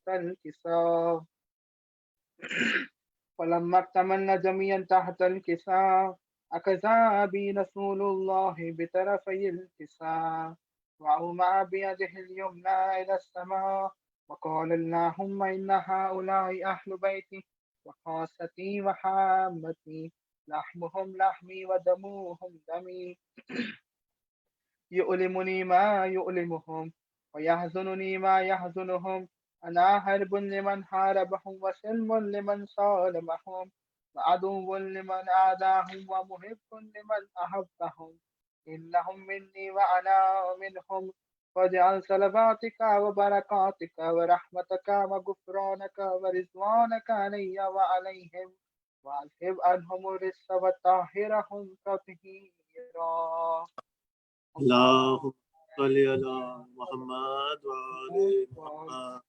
تحت الكساء فلما اكتملنا جميعا تحت الكساء أخذ بي رسول الله بطرفي الكساء وأومأ بيده اليمنى إلى السماء وقال اللهم إن هؤلاء أهل بيتي وخاصتي وحامتي لحمهم لحمي ودمهم دمي يؤلمني ما يؤلمهم ويحزنني ما يحزنهم أنا حرب لمن حاربهم وسلم لمن صالمهم وعدو لمن عاداهم ومحب لمن أحبهم إنهم مني وأنا منهم واجعل صلواتك وبركاتك ورحمتك وغفرانك ورضوانك علي وعليهم وأذهب عنهم الرجس وطهرهم تطهيرا اللهم صل على محمد وآل محمد.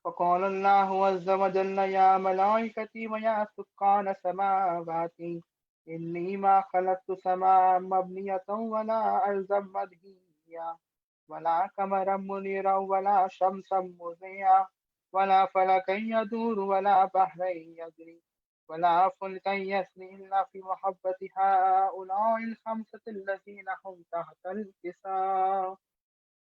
فقال الله عز وجل يا ملائكتي ويا سكان سماواتي إني ما خلقت سماء مبنية ولا أرضا مدهية ولا قمرا منيرا ولا شمسا مضيئا ولا فلكا يدور ولا بحرا يجري ولا فلكا يسري إلا في محبة هؤلاء الخمسة الذين هم تحت الكساء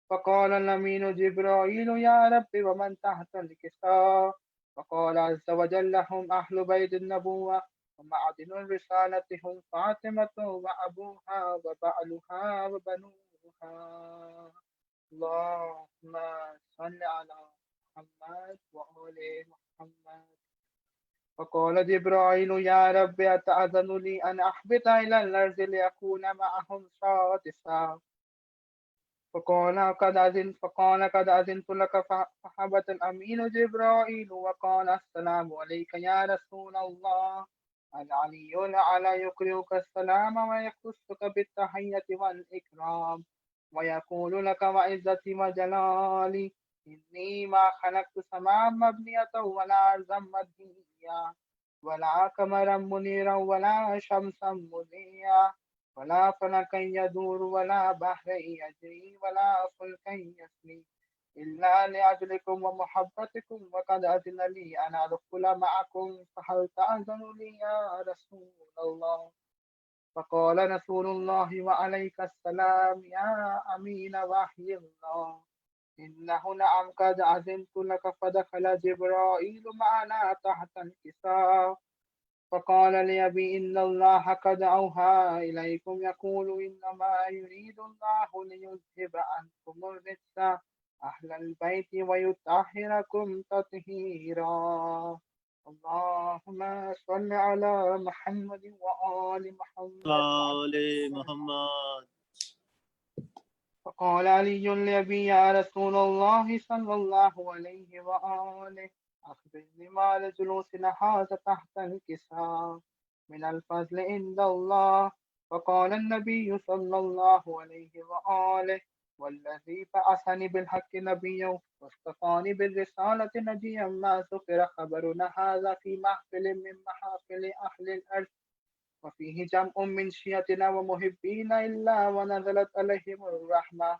فقال الأمين جبرائيل يا رب ومن تحت الكساء فقال عز وجل هم أهل بيت النبوة ومعدن الرسالة هم فاطمة وأبوها وبعلها وبنوها اللهم صل على محمد وآل محمد فقال جبرائيل يا رب أتأذن لي أن أحبط إلى الأرض لأكون معهم سادسا فقال قد أذنت لك فحبت الأمين جبرائيل وقال السلام عليك يا رسول الله العلي الأعلى يقرئك السلام ويخصك بالتحية والإكرام ويقول لك وعزتي وجلالي إني ما خلقت سماء مبنية ولا أرضا مدهية ولا قمرا منيرا ولا شمسا مضيئا ولا فلكا يدور ولا بحر يجري ولا فلكا يسري إلا لأجلكم ومحبتكم وقد أذن لي أن أدخل معكم فهل تأذن لي يا رسول الله فقال رسول الله وعليك السلام يا أمين وحي الله إنه نعم قد أذنت لك فدخل جبرائيل معنا تحت الكساء فقال لأبي إن الله قد أوحى إليكم يقول إنما يريد الله ليذهب عنكم الرجس أهل البيت ويطهركم تطهيرا اللهم صل على محمد وآل محمد آل محمد. فقال علي لأبي يا رسول الله صلى الله عليه وآله أخبرني ما لجلوسنا هذا تحت الكساء من الفضل عند الله فقال النبي صلى الله عليه وآله والذي بعثني بالحق نبيا واصطفاني بالرسالة نجيا ما ذكر خبرنا هذا في محفل من محافل أهل الأرض وفيه جمع من شيعتنا ومحبين إلا ونزلت عليهم الرحمة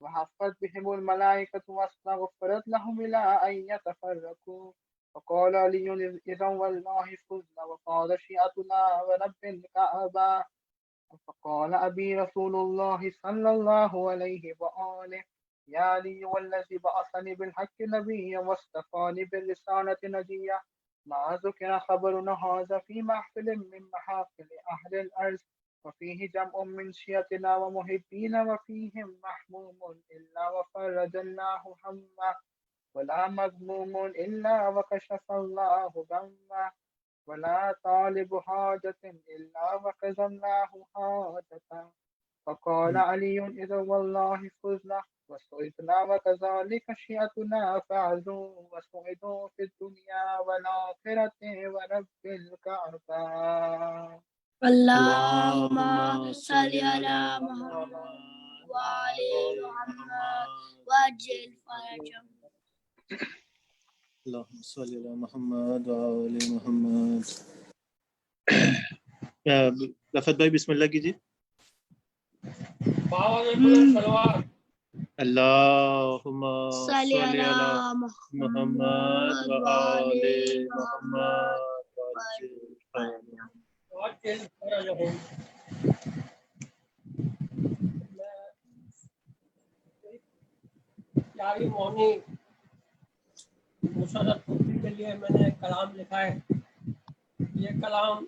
وحفت بهم الملائكة واستغفرت لهم إلى أن يتفرقوا فقال علي إذا والله فزنا وقال شيعتنا ورب الكعبة فقال أبي رسول الله صلى الله عليه وآله يا علي والذي بعثني بالحق نبيا واصطفاني بالرسالة نجيا ما ذكر خبرنا هذا في محفل من محافل أهل الأرض وفيه جمع من شيعتنا ومحبين وفيهم محموم إلا وفرج الله همه ولا مغموم إلا وكشف الله غمه ولا طالب حاجة إلا وقضى الله حاجته فقال علي إذا والله فزنا وسعدنا وكذلك شيعتنا فعزوا وسعدوا في الدنيا والآخرة ورب الكعبة اللهم صل على محمد وآل محمد وعجل فرجهم. اللهم صل على محمد وآل محمد. لفت بھائی بسم اللہ کیجیے. اللهم صل صل على على محمد محمد وآل وآل محمد محمد پیاری مونی مسرت پوری کے لیے میں نے ایک کلام لکھا ہے. یہ کلام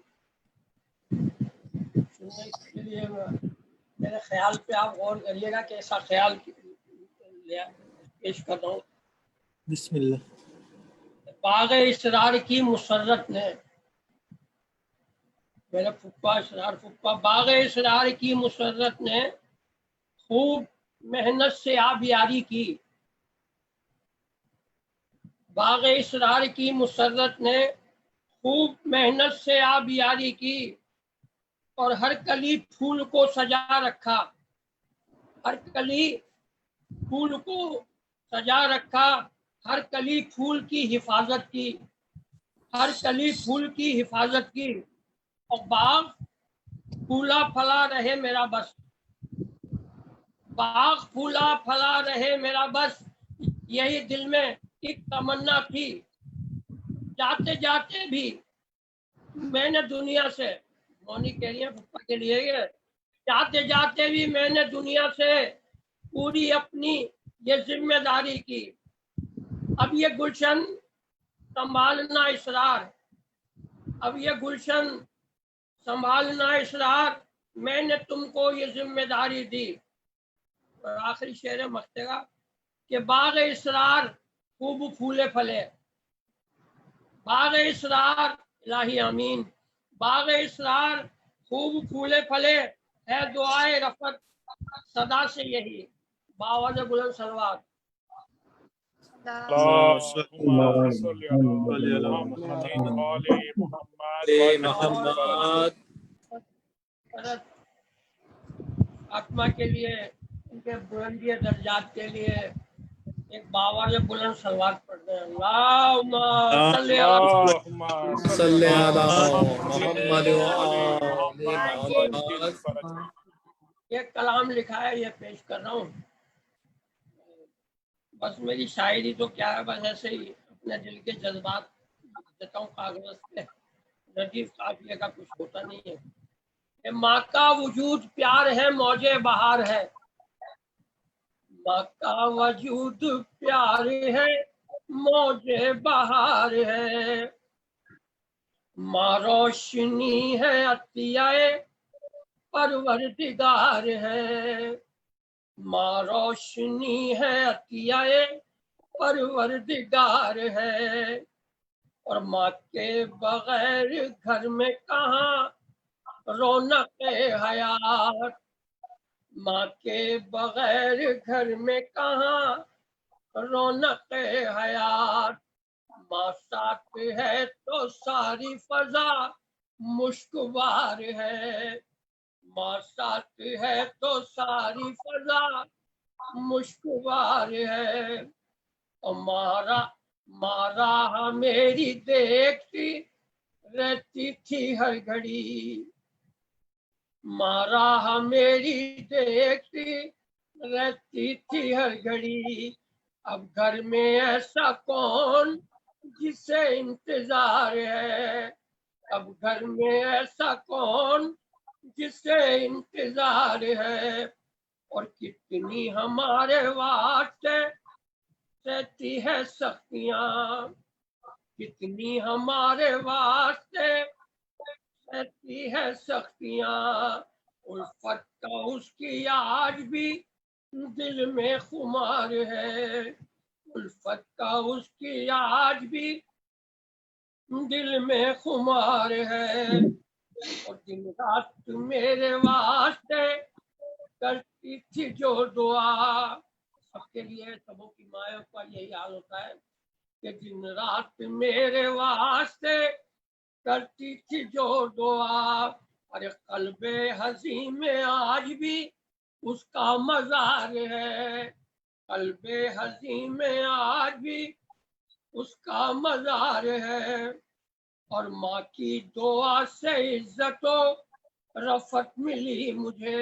سننے کے لیے میرے خیال پہ آپ غور کریے گا کہ ایسا خیال پیش کر رہا ہوں. بسم اللہ. باغ اسرار کی مسرت نے، میرے پھپھا اسرار پھپھا، باغ اسرار کی مسرت نے خوب محنت سے آبیاری کی. باغ اسرار کی مسرت نے خوب محنت سے آبیاری کی اور ہر کلی پھول کو سجا رکھا. ہر کلی پھول کو سجا رکھا، ہر کلی پھول کی حفاظت کی، ہر کلی پھول کی حفاظت کی. اور باغ پھولا پھلا رہے میرا بس، باغ پھولا پھلا رہے میرا بس، یہی دل میں ایک تمنا تھی. جاتے جاتے بھی میں نے دنیا سے، مونی کہہ رہی ہے پپا کے لیے، جاتے جاتے بھی میں نے دنیا سے پوری اپنی یہ ذمہ داری کی. اب یہ گلشن سنبھالنا اسرار، اب یہ گلشن سنبھالنا اسرار، میں نے تم کو یہ ذمہ داری دی. اور آخری شعر مقطع کا کہ باغ اسرار خوب پھولے پھلے، باغ اسرار الہی آمین، باغ اسرار خوب پھولے پھلے، ہے دعائے رفعت صدا سے یہی. باواز بلند سلوات. اللهم صل على محمد وآل محمد. آتما کے لیے، ان کے بلندی درجات کے لیے ایک باواز بلند سلوات پڑھتے ہیں. اللہم صلی علی محمد یہ کلام لکھا ہے، یہ پیش کر رہا ہوں. بس میری شاعری تو کیا ہے، بس ایسے ہی اپنے دل کے جذبات دیتا ہوں کاغذ پہ، ردیف قافیے کا کچھ ہوتا نہیں ہے. کہ ماں کا وجود پیار ہے، موجے بہار ہے، ماں کا وجود پیار ہے، موجے بہار ہے، ماں روشنی ہے، عطیہ پروردگار ہے، ماں روشنی ہے، عطیہ پروردگار ہے. اور ماں کے بغیر گھر میں کہاں رونق حیات، ماں کے بغیر گھر میں کہاں رونق حیات. ماں ساتھ ہے تو ساری فضا مشکبار ہے، ماں ساتھ ہے تو ساری فضا مشکبار ہے. اور مارا میری دیکھتی رہتی تھی ہر گھڑی، مارا میری دیکھتی رہتی تھی ہر گھڑی. اب گھر میں ایسا کون جسے انتظار ہے، اب گھر میں ایسا کون جسے انتظار ہے. اور کتنی ہمارے واسطے سہتی ہے سختیاں، کتنی ہمارے واسطے سہتی ہے سختیاں. الفت کا اس کی آج بھی دل میں خمار ہے، الفت کا اس کی آج بھی دل میں خمار ہے. اور دن رات میرے واسطے کرتی تھی جو دعا، سب کے لیے سبوں کی مائیں کا یہی حال ہوتا ہے کہ دن رات میرے واسطے کرتی تھی جو دعا. ارے قلب حزین میں آج بھی اس کا مزار ہے، قلب حزین میں آج بھی اس کا مزار ہے. اور ماں کی دعا سے عزت و رفعت ملی مجھے،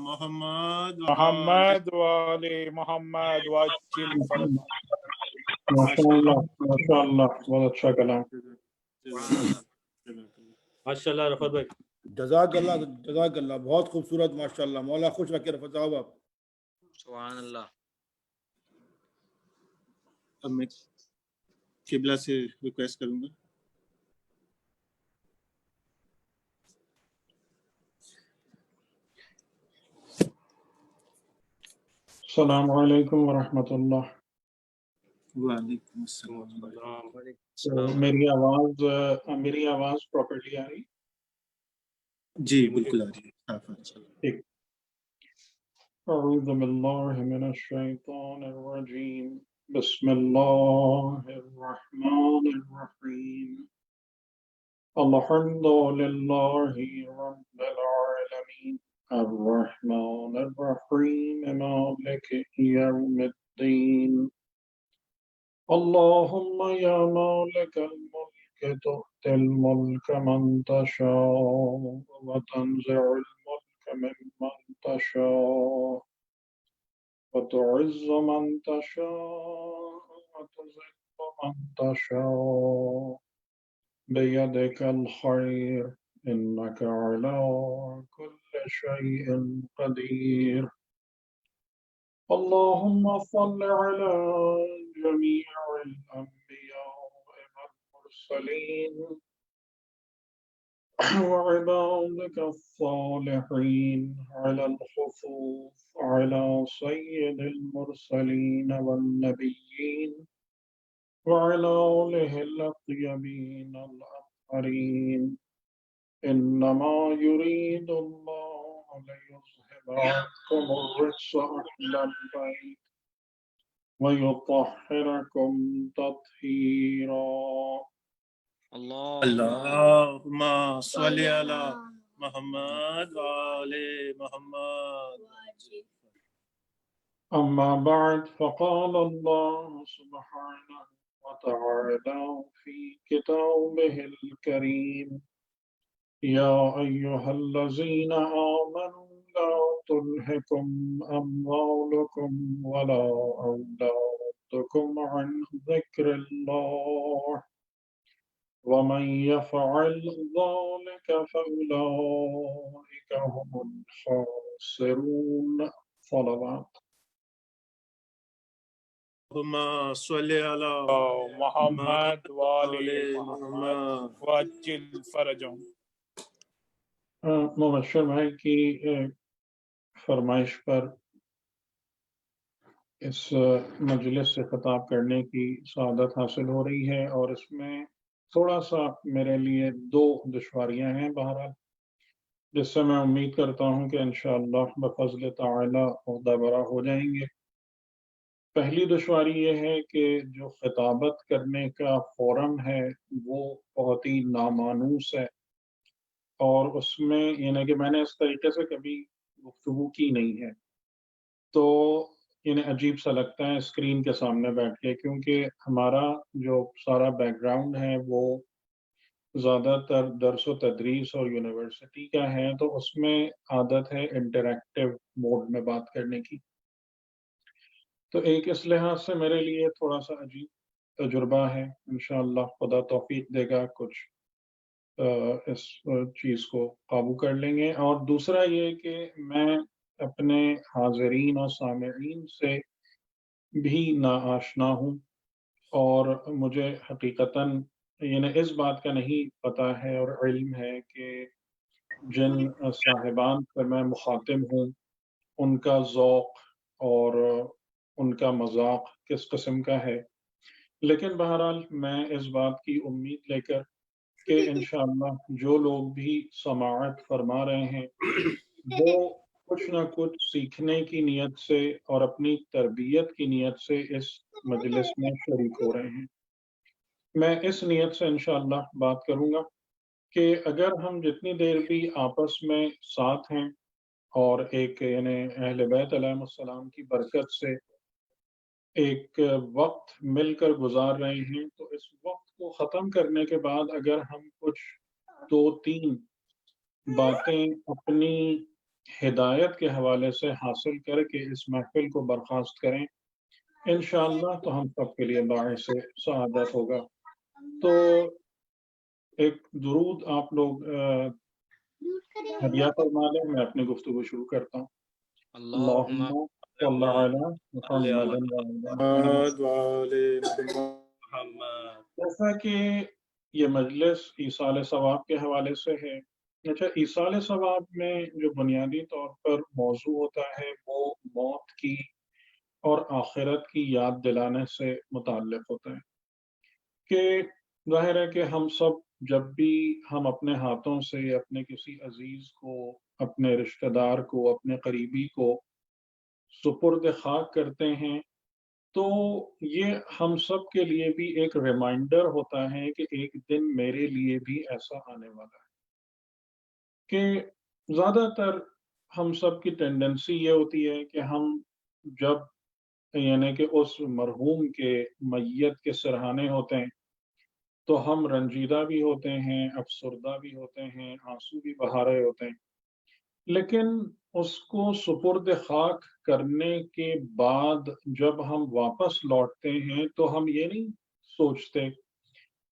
محمد محمد وآل محمد وعجل فرجهم. ماشاء اللہ بہت اچھا کلام. ماشاءاللہ رفعت بھائی. جزاک اللہ بہت خوبصورت ماشاءاللہ. مولا خوش رکھے رفعت صاحب آپ. سبحان اللہ. اب میں قبلہ سے ریکویسٹ کروں گا. السلام علیکم ورحمۃ اللہ. وعلیکم السلام. تو میری آواز پراپرلی آ رہی؟ جی بالکل آ رہی ہے. ٹھیک. اعوذ باللہ من الشیطان الرجیم. بسم اللہ الرحمن الرحیم. الحمد للہ رب العالمین الرحمن الرحیم مالک یوم الدین. اللهم يا مالك الملك تؤتي الملك من تشاء وتنزع الملك ممن تشاء وتعز من تشاء وتذل من تشاء بيدك الخير إنك على كل شيء قدير. اللهم صل على جميع الأنبياء والمرسلين وعبادك الصالحين على الخصوص على سيد المرسلين والنبيين وعلى آله الطيبين الأطهرين. إنما يريد الله ليذهب عنكم الرجس أهل البيت ويطهركم تطهيرا. اللہم صلی علی محمد وآل محمد. أما بعد فقال الله سبحانه وتعالى في كتابه الكريم يا أيها الذين آمنوا لا تلهكم أموالكم ولا أولادكم عن ذكر الله ومن يفعل ذلك فأولئك هم الخاسرون. صلوات. اللہم صلی علی محمد وآل محمد وعجل فرجهم. مبشر بھائی کی فرمائش پر اس مجلس سے خطاب کرنے کی سعادت حاصل ہو رہی ہے، اور اس میں تھوڑا سا میرے لیے 2 دشواریاں ہیں بہرحال، جس سے میں امید کرتا ہوں کہ انشاءاللہ بفضل تعالی عہدہ برا ہو جائیں گے. پہلی دشواری یہ ہے کہ جو خطابت کرنے کا فورم ہے وہ بہت ہی نامانوس ہے، اور اس میں یعنی کہ میں نے اس طریقے سے کبھی گفتگو کی نہیں ہے، تو یعنی عجیب سا لگتا ہے اسکرین کے سامنے بیٹھ کے، کیونکہ ہمارا جو سارا بیک گراؤنڈ ہے وہ زیادہ تر درس و تدریس اور یونیورسٹی کا ہے، تو اس میں عادت ہے انٹریکٹیو موڈ میں بات کرنے کی. تو ایک اس لحاظ سے میرے لیے تھوڑا سا عجیب تجربہ ہے. انشاءاللہ خدا توفیق دے گا کچھ اس چیز کو قابو کر لیں گے. اور دوسرا یہ کہ میں اپنے حاضرین اور سامعین سے بھی ناآشنا ہوں، اور مجھے حقیقتاً یعنی اس بات کا نہیں پتہ ہے اور علم ہے کہ جن صاحبان سے میں مخاطب ہوں ان کا ذوق اور ان کا مذاق کس قسم کا ہے. لیکن بہرحال میں اس بات کی امید لے کر کہ انشاءاللہ جو لوگ بھی سماعت فرما رہے ہیں وہ کچھ نہ کچھ سیکھنے کی نیت سے اور اپنی تربیت کی نیت سے اس مجلس میں شریک ہو رہے ہیں. میں اس نیت سے انشاءاللہ بات کروں گا کہ اگر ہم جتنی دیر بھی آپس میں ساتھ ہیں اور ایک یعنی اہل بیت علیہ السلام کی برکت سے ایک وقت مل کر گزار رہے ہیں، تو اس وقت کو ختم کرنے کے بعد اگر ہم کچھ 2-3 باتیں اپنی ہدایت کے حوالے سے حاصل کر کے اس محفل کو برخاست کریں انشاءاللہ تو ہم سب کے لیے باعث سعادت ہوگا. تو ایک درود آپ لوگ ہدیہ فرما لیں، میں اپنی گفتگو شروع کرتا ہوں. اللہم اللہم صلی علی محمد محمد وعلی محمد. جیسا کہ یہ مجلس ایصال ثواب کے حوالے سے ہے. اچھا، ایصال ثواب میں جو بنیادی طور پر موضوع ہوتا ہے وہ موت کی اور آخرت کی یاد دلانے سے متعلق ہوتا ہے. کہ ظاہر ہے کہ ہم سب جب بھی ہم اپنے ہاتھوں سے اپنے کسی عزیز کو، اپنے رشتہ دار کو، اپنے قریبی کو سپرد خاک کرتے ہیں تو یہ ہم سب کے لیے بھی ایک ریمائنڈر ہوتا ہے کہ ایک دن میرے لیے بھی ایسا آنے والا ہے. کہ زیادہ تر ہم سب کی ٹینڈنسی یہ ہوتی ہے کہ ہم جب یعنی کہ اس مرحوم کے میت کے سرہانے ہوتے ہیں تو ہم رنجیدہ بھی ہوتے ہیں، افسردہ بھی ہوتے ہیں، آنسو بھی بہا رہے ہوتے ہیں. لیکن اس کو سپرد خاک کرنے کے بعد جب ہم واپس لوٹتے ہیں تو ہم یہ نہیں سوچتے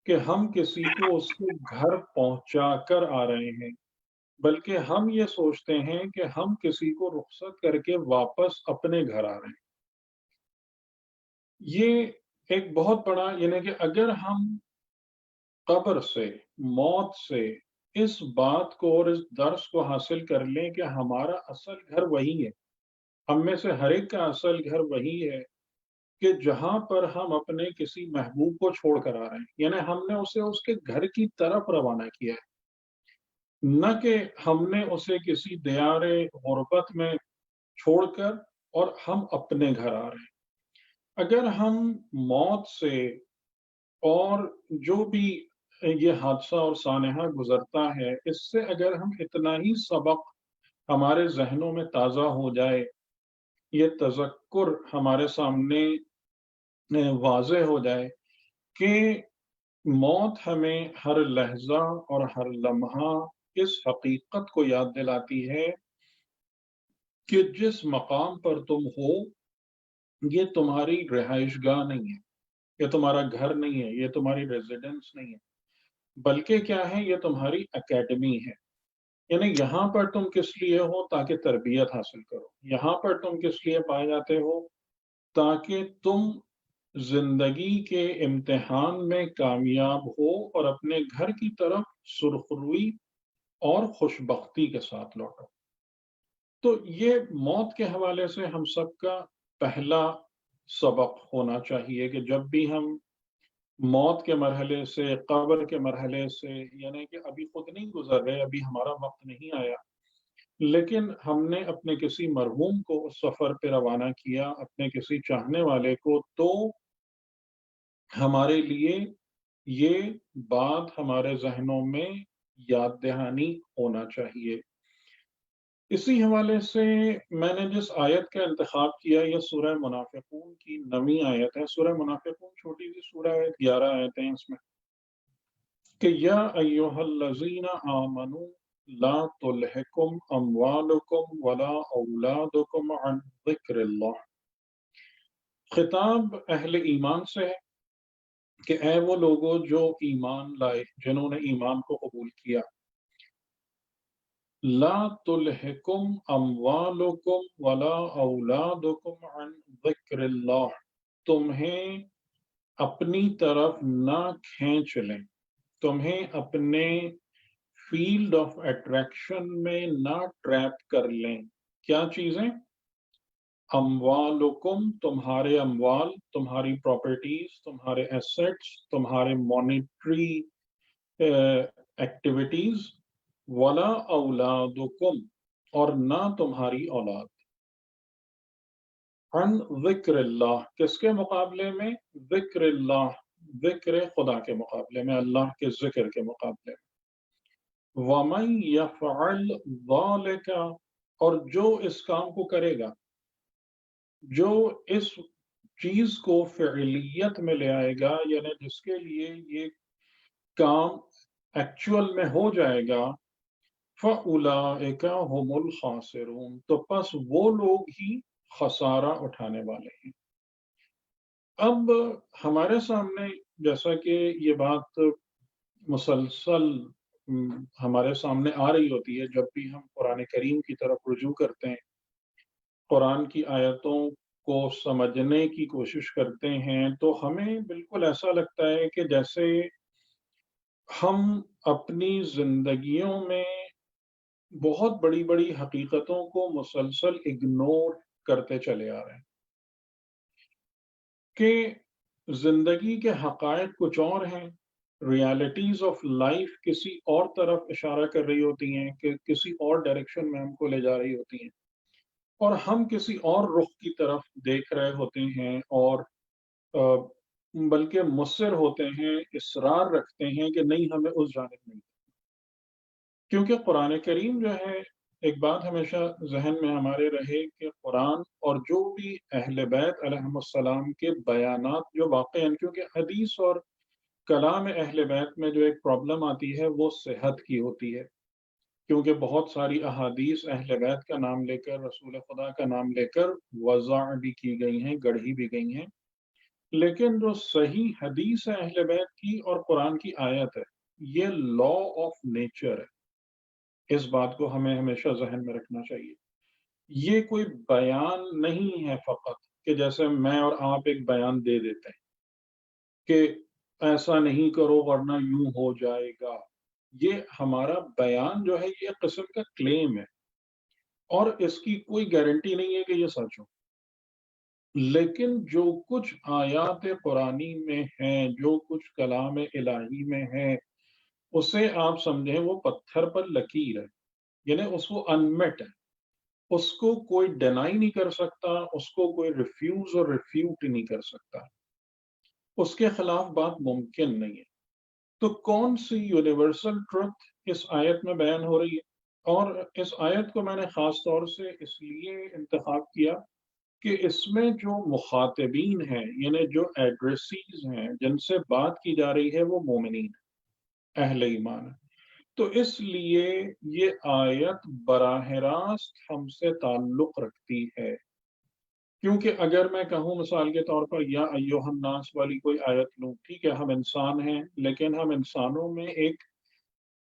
کہ ہم کسی کو اس کے گھر پہنچا کر آ رہے ہیں، بلکہ ہم یہ سوچتے ہیں کہ ہم کسی کو رخصت کر کے واپس اپنے گھر آ رہے ہیں. یہ ایک بہت بڑا یعنی کہ اگر ہم قبر سے، موت سے اس بات کو اور اس درس کو حاصل کر لیں کہ ہمارا اصل گھر وہی ہے، ہم میں سے ہر ایک کا اصل گھر وہی ہے کہ جہاں پر ہم اپنے کسی محبوب کو چھوڑ کر آ رہے ہیں، یعنی ہم نے اسے اس کے گھر کی طرف روانہ کیا ہے، نہ کہ ہم نے اسے کسی دیار غربت میں چھوڑ کر اور ہم اپنے گھر آ رہے ہیں. اگر ہم موت سے اور جو بھی یہ حادثہ اور سانحہ گزرتا ہے اس سے اگر ہم اتنا ہی سبق ہمارے ذہنوں میں تازہ ہو جائے، یہ تذکر ہمارے سامنے واضح ہو جائے کہ موت ہمیں ہر لحظہ اور ہر لمحہ اس حقیقت کو یاد دلاتی ہے کہ جس مقام پر تم ہو یہ تمہاری رہائش گاہ نہیں ہے، یہ تمہارا گھر نہیں ہے، یہ تمہاری ریزیڈنس نہیں ہے، بلکہ کیا ہے، یہ تمہاری اکیڈمی ہے. یعنی یہاں پر تم کس لیے ہو؟ تاکہ تربیت حاصل کرو. یہاں پر تم کس لیے پائے جاتے ہو؟ تاکہ تم زندگی کے امتحان میں کامیاب ہو اور اپنے گھر کی طرف سرخروئی اور خوشبختی کے ساتھ لوٹو. تو یہ موت کے حوالے سے ہم سب کا پہلا سبق ہونا چاہیے کہ جب بھی ہم موت کے مرحلے سے، قبر کے مرحلے سے، یعنی کہ ابھی خود نہیں گزر رہے، ابھی ہمارا وقت نہیں آیا، لیکن ہم نے اپنے کسی مرحوم کو اس سفر پہ روانہ کیا، اپنے کسی چاہنے والے کو، تو ہمارے لیے یہ بات ہمارے ذہنوں میں یاد دہانی ہونا چاہیے. اسی حوالے سے میں نے جس آیت کا انتخاب کیا یہ سورہ منافقون کی 9ویں آیت ہے. سورہ منافقون چھوٹی سی سورہ ہے، 11 آیتیں ہیں اس میں. کہ یا ایہا الذین آمنوا لا تلہکم اموالکم ولا اولادکم عن ذکر اللہ. خطاب اہل ایمان سے ہے کہ اے وہ لوگوں جو ایمان لائے، جنہوں نے ایمان کو قبول کیا، لا تلہکم اموالکم ولا اولادکم عن ذکر اللہ، تمہیں اپنی طرف نہ کھینچ لیں، تمہیں اپنے فیلڈ آف اٹریکشن میں نہ ٹریپ کر لیں۔ کیا چیزیں؟ اموالکم، تمہارے اموال، تمہاری پراپرٹیز، تمہارے ایسیٹس، تمہارے مانیٹری ایکٹیویٹیز، ولا اولادکم، اور نہ تمہاری اولاد، عن ذکر اللہ، کس کے مقابلے میں؟ ذکر اللہ، ذکر خدا کے مقابلے میں، اللہ کے ذکر کے مقابلے میں۔ وَمَن يَفْعَلْ ذَلِكَ، اور جو اس کام کو کرے گا، جو اس چیز کو فعلیت میں لے آئے گا، یعنی جس کے لیے یہ کام ایکچول میں ہو جائے گا، فَأُولَئِكَ هُمُ الْخَاسِرُونَ، تو پس وہ لوگ ہی خسارہ اٹھانے والے ہیں۔ اب ہمارے سامنے جیسا کہ یہ بات مسلسل ہمارے سامنے آ رہی ہوتی ہے جب بھی ہم قرآن کریم کی طرف رجوع کرتے ہیں، قرآن کی آیتوں کو سمجھنے کی کوشش کرتے ہیں، تو ہمیں بالکل ایسا لگتا ہے کہ جیسے ہم اپنی زندگیوں میں بہت بڑی بڑی حقیقتوں کو مسلسل اگنور کرتے چلے آ رہے ہیں، کہ زندگی کے حقائق کچھ اور ہیں، ریالٹیز آف لائف کسی اور طرف اشارہ کر رہی ہوتی ہیں، کہ کسی اور ڈائریکشن میں ہم کو لے جا رہی ہوتی ہیں، اور ہم کسی اور رخ کی طرف دیکھ رہے ہوتے ہیں، اور بلکہ مصر ہوتے ہیں، اصرار رکھتے ہیں کہ نہیں، ہمیں اس جانب نہیں، کیونکہ قرآن کریم جو ہے، ایک بات ہمیشہ ذہن میں ہمارے رہے کہ قرآن اور جو بھی اہل بیت علیہم السلام کے بیانات جو واقع ہیں، کیونکہ حدیث اور کلام اہل بیت میں جو ایک پرابلم آتی ہے وہ صحت کی ہوتی ہے، کیونکہ بہت ساری احادیث اہل بیت کا نام لے کر، رسول خدا کا نام لے کر وضع بھی کی گئی ہیں، گڑھی بھی گئی ہیں، لیکن جو صحیح حدیث ہے اہل بیت کی اور قرآن کی آیت ہے، یہ لا آف نیچر ہے۔ اس بات کو ہمیں ہمیشہ ذہن میں رکھنا چاہیے۔ یہ کوئی بیان نہیں ہے فقط کہ جیسے میں اور آپ ایک بیان دے دیتے ہیں کہ ایسا نہیں کرو ورنہ یوں ہو جائے گا۔ یہ ہمارا بیان جو ہے یہ ایک قسم کا کلیم ہے، اور اس کی کوئی گارنٹی نہیں ہے کہ یہ سچ ہو، لیکن جو کچھ آیات قرآنی میں ہیں، جو کچھ کلام الہی میں ہے، اسے آپ سمجھیں وہ پتھر پر لکیر ہے، یعنی اس کو انمٹ ہے، اس کو کوئی ڈینائی نہیں کر سکتا، اس کو کوئی ریفیوز اور ریفیوٹ نہیں کر سکتا، اس کے خلاف بات ممکن نہیں ہے۔ تو کون سی یونیورسل ٹروتھ اس آیت میں بیان ہو رہی ہے؟ اور اس آیت کو میں نے خاص طور سے اس لیے انتخاب کیا کہ اس میں جو مخاطبین ہیں، یعنی جو ایڈریسیز ہیں، جن سے بات کی جا رہی ہے، وہ مومنین ہیں، اہل ایمان ہیں۔ تو اس لیے یہ آیت براہ راست ہم سے تعلق رکھتی ہے، کیونکہ اگر میں کہوں مثال کے طور پر یا ایھا الناس والی کوئی آیت لوں، ٹھیک ہے، ہم انسان ہیں، لیکن ہم انسانوں میں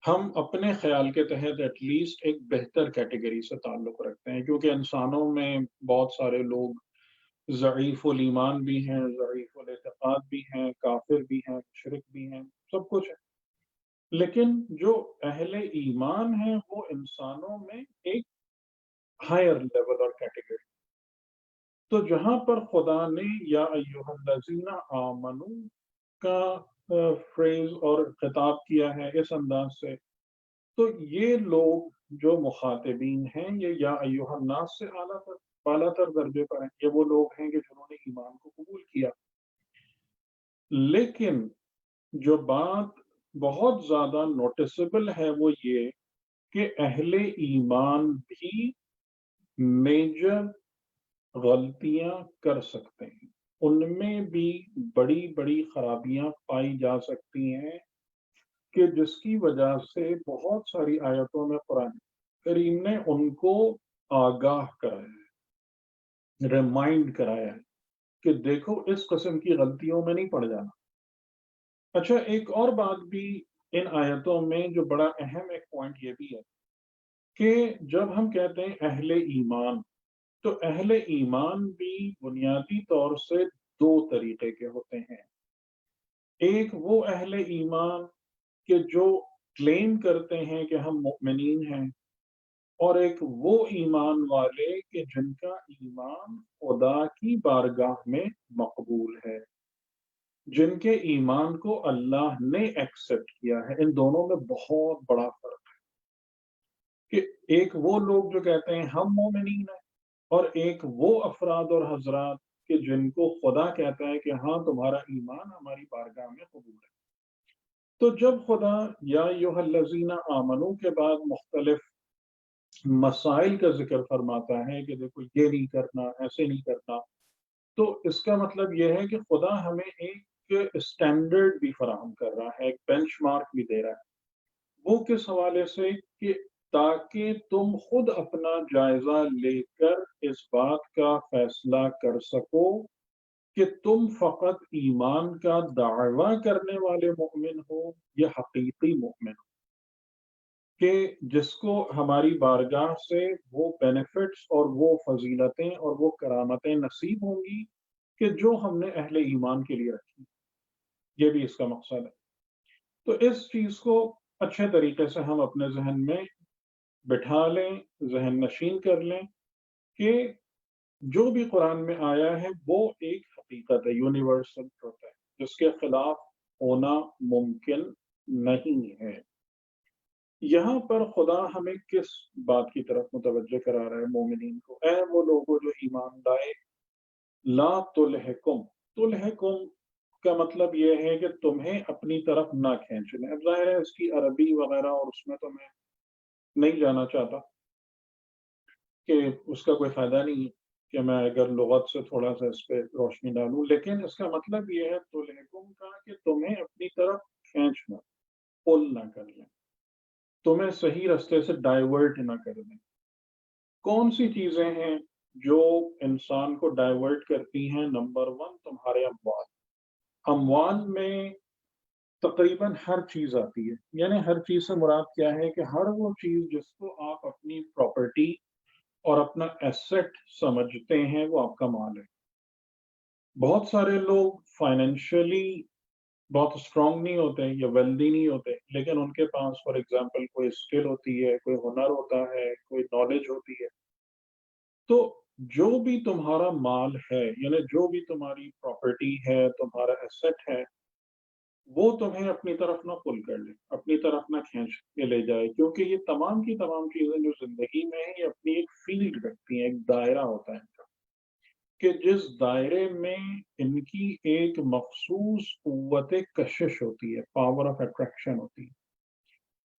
ہم اپنے خیال کے تحت ایٹ لیسٹ ایک بہتر کیٹیگری سے تعلق رکھتے ہیں، کیونکہ انسانوں میں بہت سارے لوگ ضعیف الایمان بھی ہیں، ضعیف الاعتقاد بھی ہیں، کافر بھی ہیں، مشرک بھی ہیں، سب کچھ ہے، لیکن جو اہل ایمان ہیں وہ انسانوں میں ایک ہائر لیول اور کیٹیگری۔ تو جہاں پر خدا نے یا ایھا الذین آمنو کا فریز اور خطاب کیا ہے اس انداز سے، تو یہ لوگ جو مخاطبین ہیں یہ یا ایھا الناس سے اعلیٰ تر درجے پر ہیں، یہ وہ لوگ ہیں کہ جنہوں نے ایمان کو قبول کیا۔ لیکن جو بات بہت زیادہ نوٹسبل ہے وہ یہ کہ اہل ایمان بھی میجر غلطیاں کر سکتے ہیں، ان میں بھی بڑی بڑی خرابیاں پائی جا سکتی ہیں، کہ جس کی وجہ سے بہت ساری آیتوں میں قرآن کریم نے ان کو آگاہ کرایا ہے، ریمائنڈ کرایا ہے کہ دیکھو اس قسم کی غلطیوں میں نہیں پڑ جانا، اچھا، ایک اور بات بھی ان آیتوں میں جو بڑا اہم ایک پوائنٹ یہ بھی ہے کہ جب ہم کہتے ہیں اہل ایمان، تو اہل ایمان بھی بنیادی طور سے دو طریقے کے ہوتے ہیں۔ ایک وہ اہل ایمان کہ جو کلیم کرتے ہیں کہ ہم مؤمنین ہیں، اور ایک وہ ایمان والے کہ جن کا ایمان خدا کی بارگاہ میں مقبول ہے، جن کے ایمان کو اللہ نے ایکسپٹ کیا ہے۔ ان دونوں میں بہت بڑا فرق ہے کہ ایک وہ لوگ جو کہتے ہیں ہم مومنین ہیں، اور ایک وہ افراد اور حضرات کہ جن کو خدا کہتا ہے کہ ہاں تمہارا ایمان ہماری بارگاہ میں قبول ہے۔ تو جب خدا یا ایھا الذین آمنو کے بعد مختلف مسائل کا ذکر فرماتا ہے کہ دیکھو یہ نہیں کرنا، ایسے نہیں کرنا، تو اس کا مطلب یہ ہے کہ خدا ہمیں ایک اسٹینڈرڈ بھی فراہم کر رہا ہے، ایک بینچ مارک بھی دے رہا ہے۔ وہ کس حوالے سے کہ تاکہ تم خود اپنا جائزہ لے کر اس بات کا فیصلہ کر سکو کہ تم فقط ایمان کا دعویٰ کرنے والے مومن ہو یا حقیقی مومن ہو، کہ جس کو ہماری بارگاہ سے وہ بینیفٹس اور وہ فضیلتیں اور وہ کرامتیں نصیب ہوں گی کہ جو ہم نے اہل ایمان کے لیے رکھی۔ یہ بھی اس کا مقصد ہے۔ تو اس چیز کو اچھے طریقے سے ہم اپنے ذہن میں بٹھا لیں، ذہن نشین کر لیں کہ جو بھی قرآن میں آیا ہے وہ ایک حقیقت ہے، یونیورسل ٹروتھ ہے، جس کے خلاف ہونا ممکن نہیں ہے۔ یہاں پر خدا ہمیں کس بات کی طرف متوجہ کرا رہا ہے مومنین کو؟ اے وہ لوگوں جو ایمان لائے، لا تلہکم، تلہکم کا مطلب یہ ہے کہ تمہیں اپنی طرف نہ کھینچ لیں۔ اب ظاہر ہے اس کی عربی وغیرہ اور اس میں تو میں نہیں جانا چاہتا کہ اس کا کوئی فائدہ نہیں ہے کہ میں اگر لغت سے تھوڑا سا اس پہ روشنی ڈالوں، لیکن اس کا مطلب یہ ہے تلہکم کا کہ تمہیں اپنی طرف کھینچنا، پل نہ کر لیں، تمہیں صحیح رستے سے ڈائیورٹ نہ کر دیں۔ کون سی چیزیں ہیں جو انسان کو ڈائیورٹ کرتی ہیں؟ نمبر 1، تمہارے اموال۔ اموال میں تقریباً ہر چیز آتی ہے، یعنی ہر چیز سے مراد کیا ہے کہ ہر وہ چیز جس کو آپ اپنی پراپرٹی اور اپنا ایسٹ سمجھتے ہیں وہ آپ کا مال ہے۔ بہت سارے لوگ فائنینشلی بہت اسٹرانگ نہیں ہوتے یا ویلدی نہیں ہوتے، لیکن ان کے پاس فار ایگزامپل کوئی اسکل ہوتی ہے، کوئی ہنر ہوتا ہے، کوئی نالج ہوتی ہے۔ تو جو بھی تمہارا مال ہے، یعنی جو بھی تمہاری پراپرٹی ہے، تمہارا ایسٹ ہے، وہ تمہیں اپنی طرف نہ پل کر لے، اپنی طرف نہ کھینچ کے لے جائے، کیونکہ یہ تمام کی تمام چیزیں جو زندگی میں ہیں یہ اپنی ایک فیلڈ رکھتی ہیں، ایک دائرہ ہوتا ہے ان کا، کہ جس دائرے میں ان کی ایک مخصوص قوت کشش ہوتی ہے، پاور آف اٹریکشن ہوتی ہے۔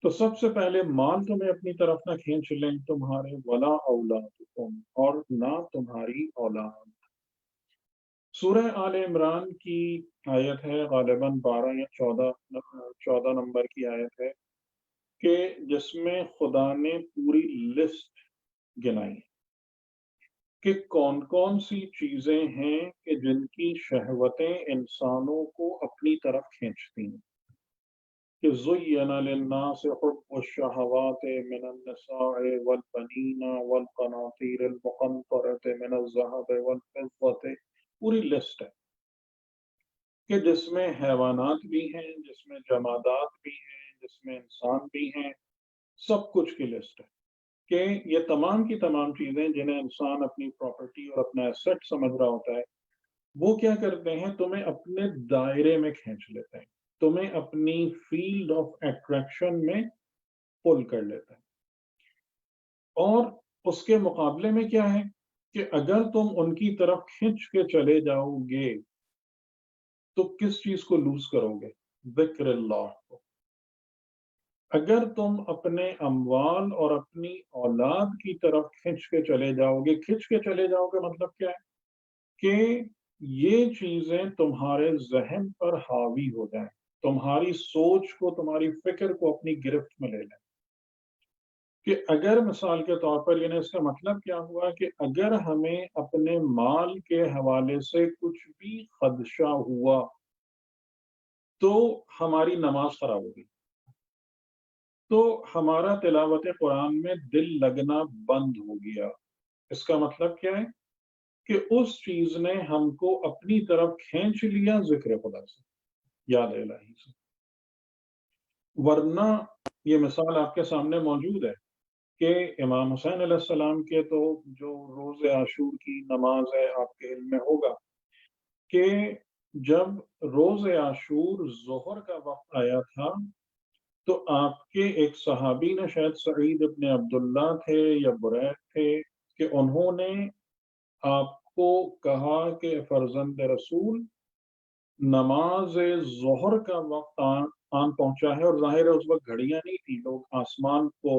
تو سب سے پہلے مال تمہیں اپنی طرف نہ کھینچ لیں تمہارے، ولا اولادکم، اور نہ تمہاری اولاد۔ سورہ آل عمران کی آیت ہے غالباً 12 یا 14 نمبر کی آیت ہے، کہ جس میں خدا نے پوری لسٹ گنائی کہ کون کون سی چیزیں ہیں کہ جن کی شہوتیں انسانوں کو اپنی طرف کھینچتی ہیں، کہ زُيِّنَ لِلنَّاسِ حُبُّ الشَّهَوَاتِ مِنَ النِّسَاءِ وَالْبَنِينَ وَالْقَنَاطِيرِ الْمُقَنطَرَةِ مِنَ الذَّهَبِ وَالْفِضَّةِ، پوری لسٹ ہے کہ جس میں حیوانات بھی ہیں، جس میں جمادات بھی ہیں، جس میں انسان بھی ہیں، سب کچھ کی لسٹ ہے، کہ یہ تمام کی تمام چیزیں جنہیں انسان اپنی پراپرٹی اور اپنا ایسٹ سمجھ رہا ہوتا ہے، وہ کیا کرتے ہیں؟ تمہیں اپنے دائرے میں کھینچ لیتے ہیں، تمہیں اپنی فیلڈ آف اٹریکشن میں پل کر لیتے ہیں۔ اور اس کے مقابلے میں کیا ہے کہ اگر تم ان کی طرف کھنچ کے چلے جاؤ گے تو کس چیز کو لوز کرو گے؟ ذکر اللہ کو۔ اگر تم اپنے اموال اور اپنی اولاد کی طرف کھنچ کے چلے جاؤ گے، کھنچ کے چلے جاؤ گے مطلب کیا ہے؟ کہ یہ چیزیں تمہارے ذہن پر حاوی ہو جائیں، تمہاری سوچ کو، تمہاری فکر کو اپنی گرفت میں لے لیں۔ کہ اگر مثال کے طور پر، یعنی اس کا مطلب کیا ہوا کہ اگر ہمیں اپنے مال کے حوالے سے کچھ بھی خدشہ ہوا تو ہماری نماز خراب ہوگی، تو ہمارا تلاوت قرآن میں دل لگنا بند ہو گیا۔ اس کا مطلب کیا ہے کہ اس چیز نے ہم کو اپنی طرف کھینچ لیا ذکر خدا سے، یاد الہی سے۔ ورنہ یہ مثال آپ کے سامنے موجود ہے کہ امام حسین علیہ السلام کے تو جو روز عاشور کی نماز ہے، آپ کے علم میں ہوگا کہ جب روز عاشور ظہر کا وقت آیا تھا تو آپ کے ایک صحابی نے، شاید سعید ابن عبداللہ تھے یا برید تھے، کہ انہوں نے آپ کو کہا کہ فرزند رسول، نماز ظہر کا وقت آن پہنچا ہے، اور ظاہر ہے اس وقت گھڑیاں نہیں تھی، لوگ آسمان کو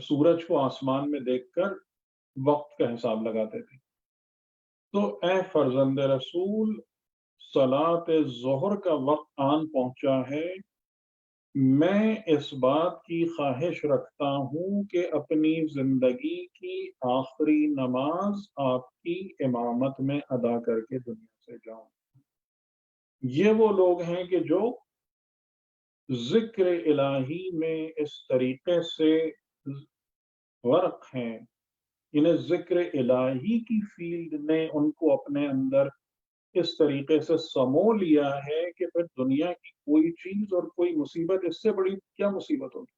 سورج کو آسمان میں دیکھ کر وقت کا حساب لگاتے تھے۔ تو اے فرزند رسول، صلاۃ ظہر کا وقت آن پہنچا ہے، میں اس بات کی خواہش رکھتا ہوں کہ اپنی زندگی کی آخری نماز آپ کی امامت میں ادا کر کے دنیا سے جاؤں۔ یہ وہ لوگ ہیں کہ جو ذکر الہی میں اس طریقے سے غرق ہیں، انہیں ذکر الہی کی فیلڈ نے ان کو اپنے اندر اس طریقے سے سمو لیا ہے کہ پھر دنیا کی کوئی چیز اور کوئی مصیبت، اس سے بڑی کیا مصیبت ہوگی؟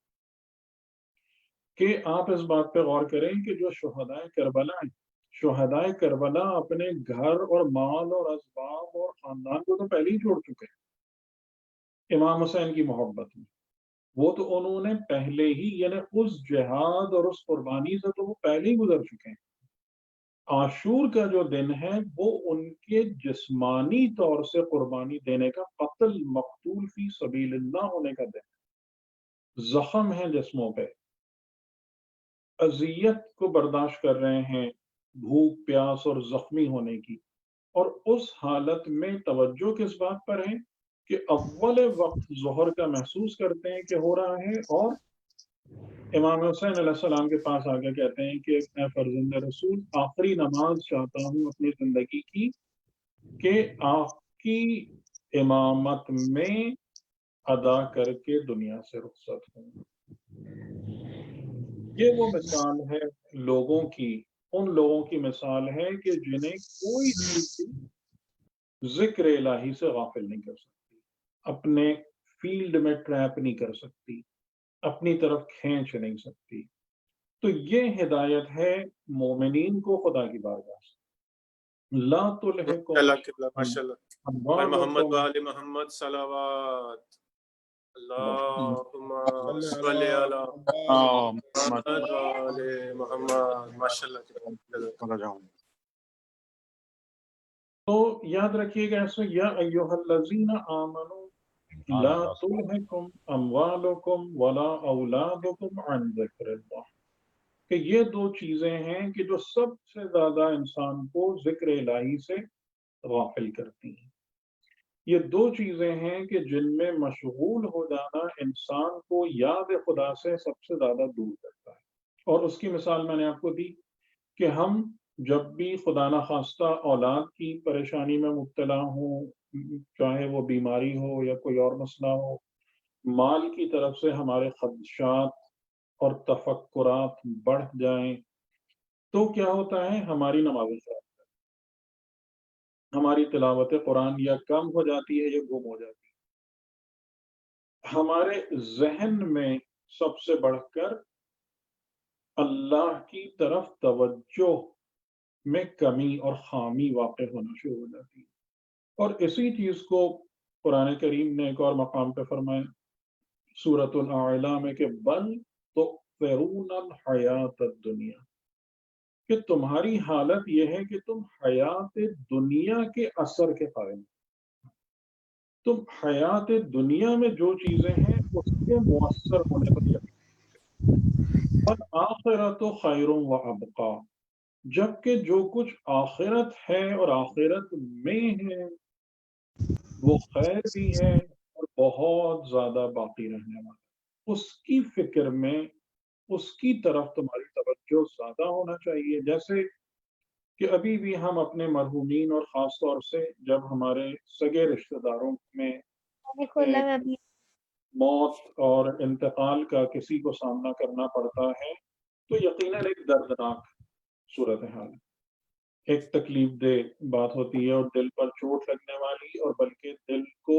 کہ آپ اس بات پہ غور کریں کہ جو شہدائے کربلا ہیں، شہدائے کربلا اپنے گھر اور مال اور اسباب اور خاندان کو تو پہلے ہی چھوڑ چکے ہیں امام حسین کی محبت میں۔ وہ تو انہوں نے پہلے ہی، یعنی اس جہاد اور اس قربانی سے تو وہ پہلے ہی گزر چکے ہیں۔ عاشور کا جو دن ہے وہ ان کے جسمانی طور سے قربانی دینے کا، قتل مقتول فی سبیل اللہ ہونے کا دن ہے۔ زخم ہے جسموں پہ، اذیت کو برداشت کر رہے ہیں، بھوک پیاس اور زخمی ہونے کی، اور اس حالت میں توجہ کس بات پر ہے کہ اول وقت ظہر کا محسوس کرتے ہیں کہ ہو رہا ہے، اور امام حسین علیہ السلام کے پاس آ کے کہتے ہیں کہ اے فرزند رسول، آخری نماز چاہتا ہوں اپنی زندگی کی کہ آپ کی امامت میں ادا کر کے دنیا سے رخصت ہوں۔ یہ وہ مثال ہے لوگوں کی، ان لوگوں کی مثال ہے کہ جنہیں کوئی چیز ذکر الہی سے غافل نہیں کر سکتی، اپنے فیلڈ میں ٹریپ نہیں کر سکتی، اپنی طرف کھینچ نہیں سکتی۔ تو یہ ہدایت ہے مومنین کو خدا کی بارگاہ سے۔ لا تلہکم ماشاءاللہ محمد و اموالکم، آل محمد صلوات اللہم صلی اللہ علی محمد و آل محمد۔ ماشاءاللہ۔ تو یاد رکھیے گا ایسے، یا ایہا الذین آمنوا لا تلہکم اموالکم ولا اولادکم عن ذکر اللہ، کہ یہ دو چیزیں ہیں کہ جو سب سے زیادہ انسان کو ذکر الہی سے غافل کرتی ہیں۔ یہ دو چیزیں ہیں کہ جن میں مشغول ہو جانا انسان کو یاد خدا سے سب سے زیادہ دور کرتا ہے۔ اور اس کی مثال میں نے آپ کو دی کہ ہم جب بھی خدا نخواستہ اولاد کی پریشانی میں مبتلا ہوں، چاہے وہ بیماری ہو یا کوئی اور مسئلہ ہو، مال کی طرف سے ہمارے خدشات اور تفکرات بڑھ جائیں، تو کیا ہوتا ہے؟ ہماری نمازیں خراب، ہماری تلاوت قرآن یا کم ہو جاتی ہے یا گم ہو جاتی ہے۔ ہمارے ذہن میں سب سے بڑھ کر اللہ کی طرف توجہ میں کمی اور خامی واقع ہونا شروع ہو جاتی ہے۔ اور اسی چیز کو قرآن کریم نے ایک اور مقام پہ فرمایا سورۃ الاعلی میں کہ بل تؤثرون الحیات الدنیا، کہ تمہاری حالت یہ ہے کہ تم حیات دنیا کے اثر کے قائل ہو، تم حیات دنیا میں جو چیزیں ہیں اس کے مؤثر ہونے پر یقین، اور آخرت خیر و ابقا، جبکہ جو کچھ آخرت ہے اور آخرت میں ہے وہ خیر بھی ہے اور بہت زیادہ باقی رہنے والا، اس کی فکر میں اس کی طرف تمہاری توجہ زیادہ ہونا چاہیے۔ جیسے کہ ابھی بھی ہم اپنے مرحومین اور خاص طور سے جب ہمارے سگے رشتہ داروں میں موت اور انتقال کا کسی کو سامنا کرنا پڑتا ہے تو یقیناً ایک دردناک صورتحال ہے، ایک تکلیف دہ بات ہوتی ہے اور دل پر چوٹ لگنے والی اور بلکہ دل کو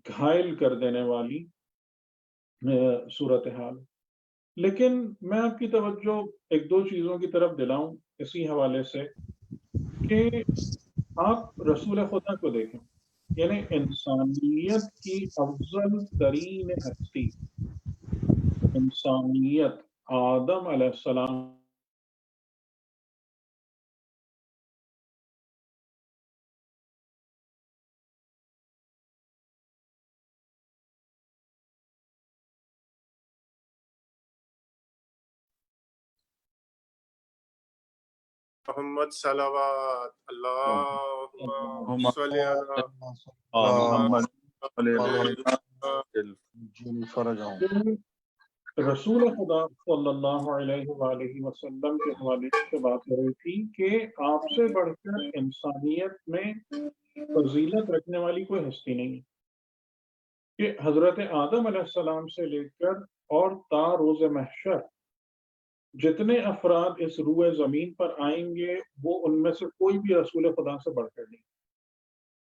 گھائل کر دینے والی صورتحال۔ لیکن میں آپ کی توجہ ایک دو چیزوں کی طرف دلاؤں اسی حوالے سے کہ آپ رسول خدا کو دیکھیں، یعنی انسانیت کی افضل ترین ہستی، انسانیت آدم علیہ السلام محمد صلوات اللہم صلی علی محمد رسول خدا صلی اللہ علیہ وآلہ وسلم کے حوالے سے بات ہو رہی تھی کہ آپ سے بڑھ کر انسانیت میں فضیلت رکھنے والی کوئی ہستی نہیں ہے، کہ حضرت آدم علیہ السلام سے لے کر اور تا روز محشر جتنے افراد اس روئے زمین پر آئیں گے وہ ان میں سے کوئی بھی رسول خدا سے بڑھ کر نہیں۔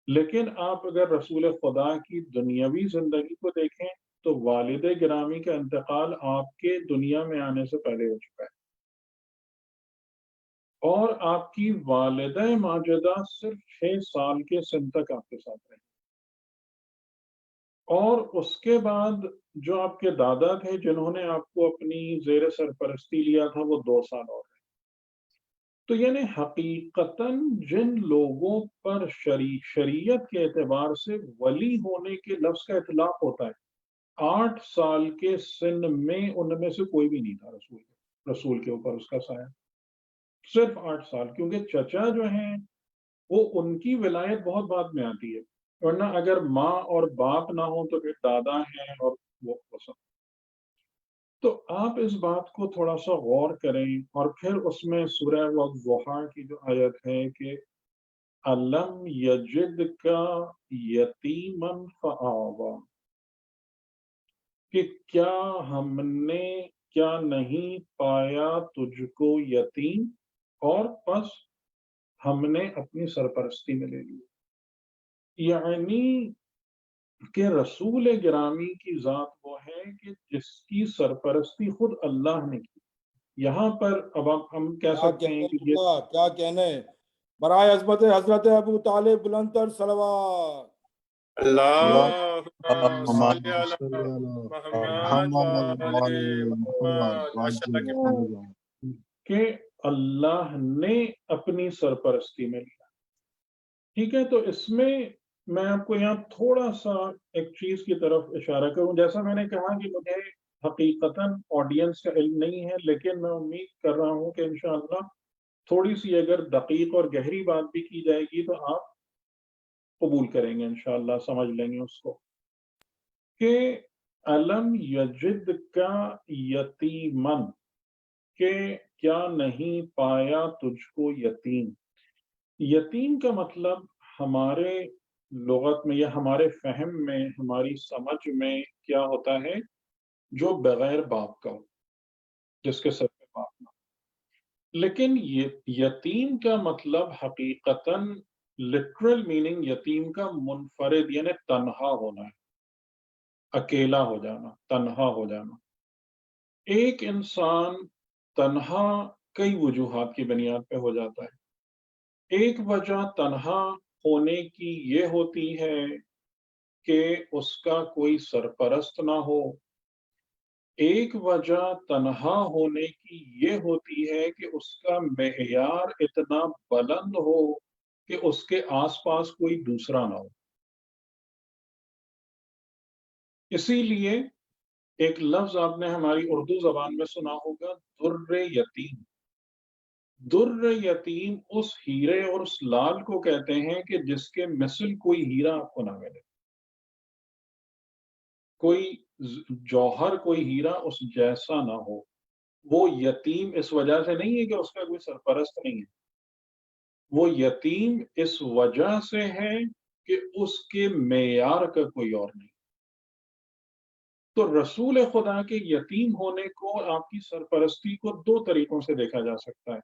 لیکن آپ اگر رسول خدا کی دنیاوی زندگی کو دیکھیں تو والد گرامی کا انتقال آپ کے دنیا میں آنے سے پہلے ہو چکا ہے، اور آپ کی والدہ ماجدہ صرف 6 سال کے سن تک آپ کے ساتھ رہی، اور اس کے بعد جو آپ کے دادا تھے جنہوں نے آپ کو اپنی زیر سرپرستی لیا تھا وہ 2 سال اور رہے۔ تو یعنی حقیقتاً جن لوگوں پر شریعت کے اعتبار سے ولی ہونے کے لفظ کا اطلاق ہوتا ہے، 8 سال کے سن میں ان میں سے کوئی بھی نہیں تھا رسول کے اوپر اس کا سایہ، صرف 8 سال، کیونکہ چچا جو ہیں وہ ان کی ولایت بہت بعد میں آتی ہے، ورنہ اگر ماں اور باپ نہ ہوں تو پھر دادا ہیں اور وہ سب۔ تو آپ اس بات کو تھوڑا سا غور کریں، اور پھر اس میں سورہ والضحیٰ کی جو آیت ہے کہ أَلَمْ يَجِدْكَ يَتِيمًا فَآوَىٰ، کہ کیا نہیں پایا تجھ کو یتیم اور پس ہم نے اپنی سرپرستی میں لے لیا، یعنی کہ رسول گرامی کی ذات وہ ہے کہ جس کی سرپرستی خود اللہ نے کی۔ یہاں پر اب ہم کہہ سکتے ہیں کہ یہ کیا کہنے برائے عظمت حضرت ابو طالب بلندر صلوات اللہم صلی علی محمد وعلی محمد ماشاءاللہ کہ اللہ نے اپنی سرپرستی میں لیا۔ ٹھیک ہے، تو اس میں آپ کو یہاں تھوڑا سا ایک چیز کی طرف اشارہ کروں، جیسا میں نے کہا کہ مجھے حقیقتاً آڈینس کا علم نہیں ہے، لیکن میں امید کر رہا ہوں کہ انشاءاللہ تھوڑی سی اگر دقیق اور گہری بات بھی کی جائے گی تو آپ قبول کریں گے انشاءاللہ، سمجھ لیں گے اس کو، کہ أَلَمْ يَجِدْكَ يَتِيمًا، کہ کیا نہیں پایا تجھ کو یتیم۔ یتیم کا مطلب ہمارے لغت میں یا ہمارے فہم میں، ہماری سمجھ میں کیا ہوتا ہے؟ جو بغیر باپ کا ہو، جس کے سر پہ باپ نہ ہو۔ لیکن یتیم کا مطلب حقیقتاً لٹرل میننگ یتیم کا منفرد یعنی تنہا ہونا ہے، اکیلا ہو جانا، تنہا ہو جانا۔ ایک انسان تنہا کئی وجوہات کی بنیاد پہ ہو جاتا ہے۔ ایک وجہ تنہا ہونے کی یہ ہوتی ہے کہ اس کا کوئی سرپرست نہ ہو، ایک وجہ تنہا ہونے کی یہ ہوتی ہے کہ اس کا معیار اتنا بلند ہو کہ اس کے آس پاس کوئی دوسرا نہ ہو۔ اسی لیے ایک لفظ آپ نے ہماری اردو زبان میں سنا ہوگا، در یتیم۔ در یتیم اس ہیرے اور اس لال کو کہتے ہیں کہ جس کے مثل کوئی ہیرا آپ کو نہ ملے، کوئی جوہر، کوئی ہیرا اس جیسا نہ ہو۔ وہ یتیم اس وجہ سے نہیں ہے کہ اس کا کوئی سرپرست نہیں ہے، وہ یتیم اس وجہ سے ہے کہ اس کے معیار کا کوئی اور نہیں. تو رسول خدا کے یتیم ہونے کو اور آپ کی سرپرستی کو دو طریقوں سے دیکھا جا سکتا ہے.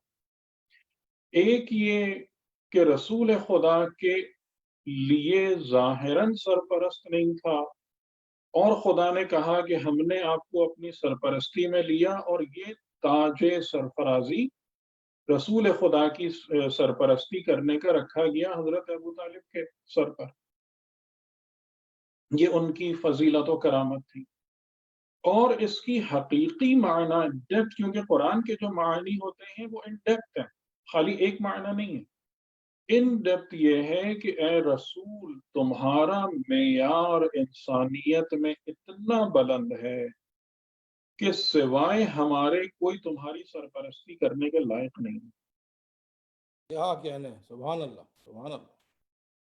ایک یہ کہ رسول خدا کے لیے ظاہراً سرپرست نہیں تھا، اور خدا نے کہا کہ ہم نے آپ کو اپنی سرپرستی میں لیا، اور یہ تاج سرفرازی رسول خدا کی سرپرستی کرنے کا رکھا گیا حضرت ابو طالب کے سر پر. یہ ان کی فضیلت و کرامت تھی. اور اس کی حقیقی معنی ڈیپتھ، کیونکہ قرآن کے جو معنی ہوتے ہیں وہ ان ڈیپتھ ہیں، خالی ایک معنی نہیں ہے. ان ڈیپتھ یہ ہے کہ اے رسول تمہارا معیار انسانیت میں اتنا بلند ہے کہ سوائے ہمارے کوئی تمہاری سرپرستی کرنے کے لائق نہیں. کیا کہنے، سبحان اللہ سبحان اللہ.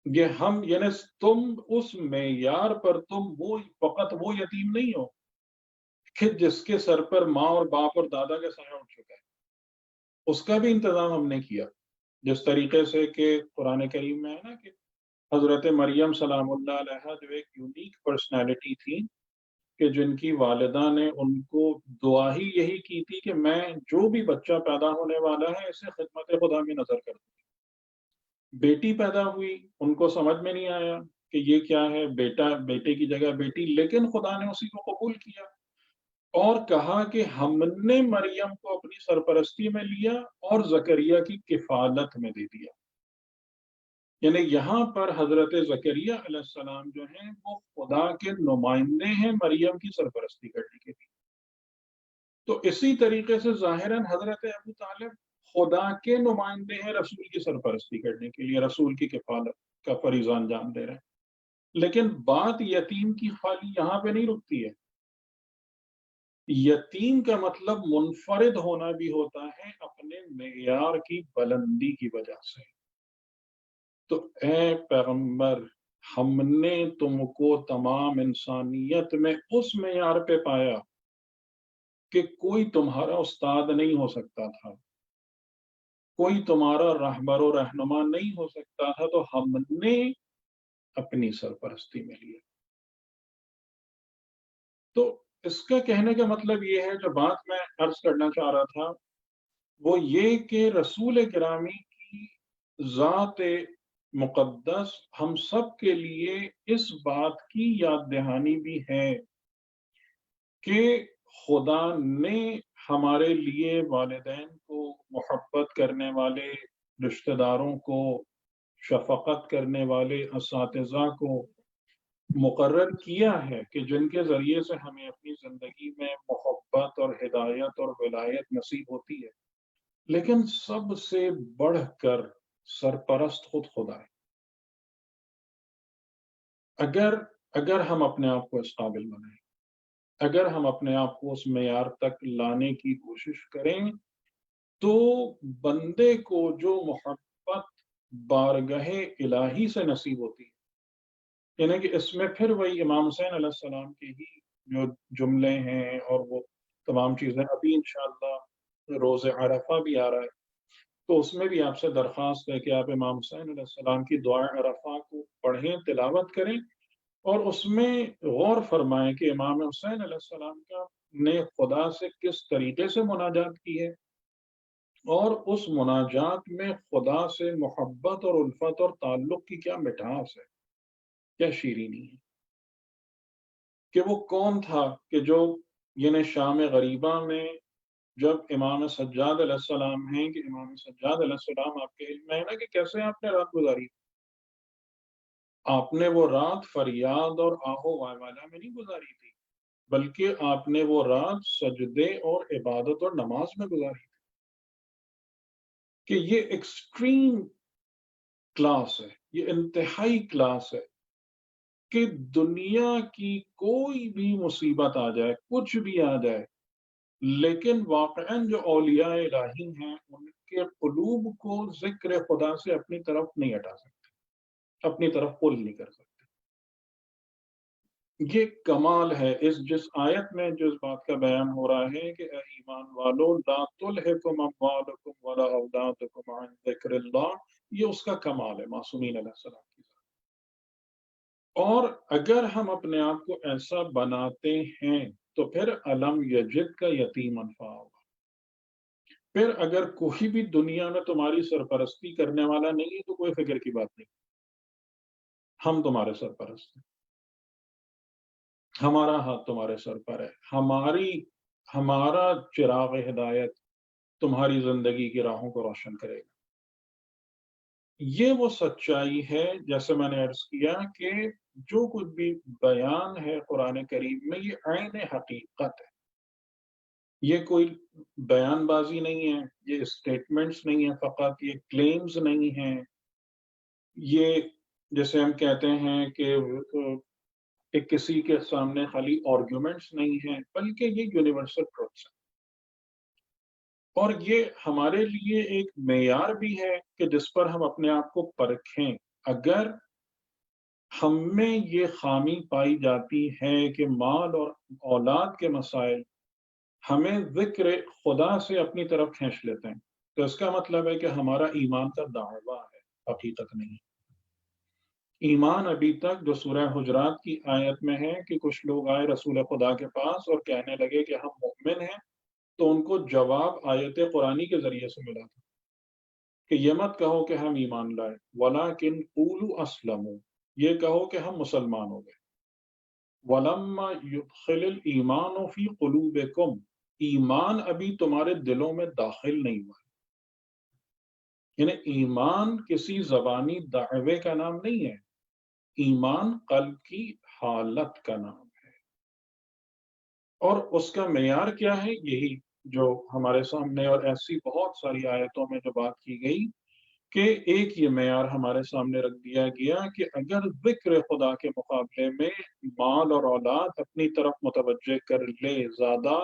یہ ہم یعنی تم اس معیار پر تم وہ فقط وہ یتیم نہیں ہو کہ جس کے سر پر ماں اور باپ اور دادا کا سایہ اٹھ چکا ہے. اس کا بھی انتظام ہم نے کیا، جس طریقے سے کہ قرآن کریم میں ہے نا کہ حضرت مریم سلام اللہ علیہا جو ایک یونیک پرسنالٹی تھی کہ جن کی والدہ نے ان کو دعا ہی یہی کی تھی کہ میں جو بھی بچہ پیدا ہونے والا ہے اسے خدمت خدا میں نظر کر دوں. بیٹی پیدا ہوئی، ان کو سمجھ میں نہیں آیا کہ یہ کیا ہے، بیٹا بیٹے کی جگہ بیٹی، لیکن خدا نے اسی کو قبول کیا اور کہا کہ ہم نے مریم کو اپنی سرپرستی میں لیا اور زکریا کی کفالت میں دے دیا. یعنی یہاں پر حضرت زکریا علیہ السلام جو ہیں وہ خدا کے نمائندے ہیں مریم کی سرپرستی کرنے کے لیے. تو اسی طریقے سے ظاہراً حضرت ابو طالب خدا کے نمائندے ہیں رسول کی سرپرستی کرنے کے لیے، رسول کی کفالت کا فریضہ انجام دے رہے ہیں. لیکن بات یتیم کی خالی یہاں پہ نہیں رکتی ہے. یتیم کا مطلب منفرد ہونا بھی ہوتا ہے اپنے معیار کی بلندی کی وجہ سے. تو اے پیغمبر ہم نے تم کو تمام انسانیت میں اس معیار پہ پایا کہ کوئی تمہارا استاد نہیں ہو سکتا تھا، کوئی تمہارا رہبر و رہنما نہیں ہو سکتا تھا، تو ہم نے اپنی سرپرستی میں لیا. تو اس کا کہنے کا مطلب یہ ہے، جو بات میں عرض کرنا چاہ رہا تھا وہ یہ کہ رسول گرامی کی ذات مقدس ہم سب کے لیے اس بات کی یاد دہانی بھی ہے کہ خدا نے ہمارے لیے والدین کو، محبت کرنے والے رشتہ داروں کو، شفقت کرنے والے اساتذہ کو مقرر کیا ہے کہ جن کے ذریعے سے ہمیں اپنی زندگی میں محبت اور ہدایت اور ولایت نصیب ہوتی ہے. لیکن سب سے بڑھ کر سرپرست خود خدا ہے. اگر ہم اپنے آپ کو اس قابل بنائیں، اگر ہم اپنے آپ کو اس معیار تک لانے کی کوشش کریں، تو بندے کو جو محبت بارگاہ الہی سے نصیب ہوتی ہے، یعنی کہ اس میں پھر وہی امام حسین علیہ السلام کے ہی جو جملے ہیں اور وہ تمام چیزیں، ابھی انشاءاللہ روز عرفہ بھی آ رہا ہے تو اس میں بھی آپ سے درخواست ہے کہ آپ امام حسین علیہ السلام کی دعا عرفہ کو پڑھیں، تلاوت کریں، اور اس میں غور فرمائیں کہ امام حسین علیہ السلام نے خدا سے کس طریقے سے مناجات کی ہے، اور اس مناجات میں خدا سے محبت اور الفت اور تعلق کی کیا مٹھاس ہے، کیا شیرینی ہے. کہ وہ کون تھا کہ جو یعنی شام غریبہ میں جب امام سجاد علیہ السلام ہیں، کہ امام سجاد علیہ السلام آپ کے علم میں ہے نا کہ کیسے آپ نے رات گزاری، آپ نے وہ رات فریاد اور آہو والا میں نہیں گزاری تھی، بلکہ آپ نے وہ رات سجدے اور عبادت اور نماز میں گزاری تھی. کہ یہ ایکسٹریم کلاس ہے، یہ انتہائی کلاس ہے کہ دنیا کی کوئی بھی مصیبت آ جائے، کچھ بھی آ جائے، لیکن واقعاً جو اولیاء الہی ہیں ان کے قلوب کو ذکر خدا سے اپنی طرف نہیں ہٹا سکتے، اپنی طرف پل نہیں کر سکتے. یہ کمال ہے جس آیت میں جس بات کا بیان ہو رہا ہے کہ اے ایمان والو لا تلہکم اموالکم ولا اولادکم عن ذکر اللہ یہ اس کا کمال ہے معصومین علیہ السلام کی ذات۔ اور اگر ہم اپنے آپ کو ایسا بناتے ہیں تو پھر علم یجد کا یتیما فآویٰ، پھر اگر کوئی بھی دنیا میں تمہاری سرپرستی کرنے والا نہیں ہے تو کوئی فکر کی بات نہیں، ہم تمہارے سرپرست ہیں، ہمارا ہاتھ تمہارے سر پر ہے، ہمارا چراغ ہدایت تمہاری زندگی کی راہوں کو روشن کرے گا۔ یہ وہ سچائی ہے، جیسے میں نے عرض کیا کہ جو کچھ بھی بیان ہے قرآن کریم میں یہ عین حقیقت ہے، یہ کوئی بیان بازی نہیں ہے، یہ اسٹیٹمنٹس نہیں ہیں فقط، یہ کلیمز نہیں ہیں، یہ جیسے ہم کہتے ہیں کہ کسی کے سامنے خالی آرگیومنٹس نہیں ہیں، بلکہ یہ یونیورسل ٹروتھس ہیں۔ اور یہ ہمارے لیے ایک معیار بھی ہے کہ جس پر ہم اپنے آپ کو پرکھیں۔ اگر ہم میں یہ خامی پائی جاتی ہے کہ مال اور اولاد کے مسائل ہمیں ذکر خدا سے اپنی طرف کھینچ لیتے ہیں، تو اس کا مطلب ہے کہ ہمارا ایمان کا دعویٰ ہے، حقیقت نہیں۔ ایمان ابھی تک جو سورہ حجرات کی آیت میں ہے کہ کچھ لوگ آئے رسول خدا کے پاس اور کہنے لگے کہ ہم مومن ہیں، تو ان کو جواب آیت قرآنی کے ذریعے سے ملا تھا کہ یہ مت کہو کہ ہم ایمان لائے، وَلَكِنْ قُولُوا أَسْلَمُوا، یہ کہو کہ ہم مسلمان ہو گئے۔ وَلَمَّا يُدْخِلِ الْإِيمَانُ فِي قُلُوبِكُمْ، ایمان ابھی تمہارے دلوں میں داخل نہیں ہوا، یعنی ایمان کسی زبانی دعوے کا نام نہیں ہے، ایمان قلب کی حالت کا نام ہے۔ اور اس کا معیار کیا ہے؟ یہی جو ہمارے سامنے اور ایسی بہت ساری آیتوں میں جو بات کی گئی کہ ایک یہ معیار ہمارے سامنے رکھ دیا گیا کہ اگر ذکر خدا کے مقابلے میں مال اور اولاد اپنی طرف متوجہ کر لے، زیادہ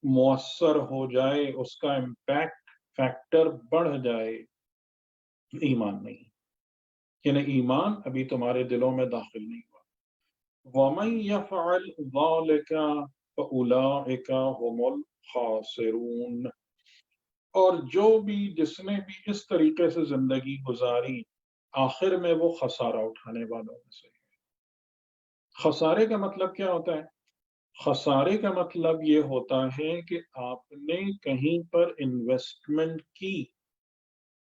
مؤثر ہو جائے، اس کا امپیکٹ فیکٹر بڑھ جائے، ایمان نہیں، یعنی ایمان ابھی تمہارے دلوں میں داخل نہیں ہوا۔ وَمَن يَفْعَلْ ذَلِكَ فَأُولَٰئِكَ هُمُ الْخَاسِرُونَ، اور جس نے بھی اس طریقے سے زندگی گزاری، آخر میں وہ خسارہ اٹھانے والوں میں سے ہے۔ خسارے کا مطلب کیا ہوتا ہے؟ خسارے کا مطلب یہ ہوتا ہے کہ آپ نے کہیں پر انویسٹمنٹ کی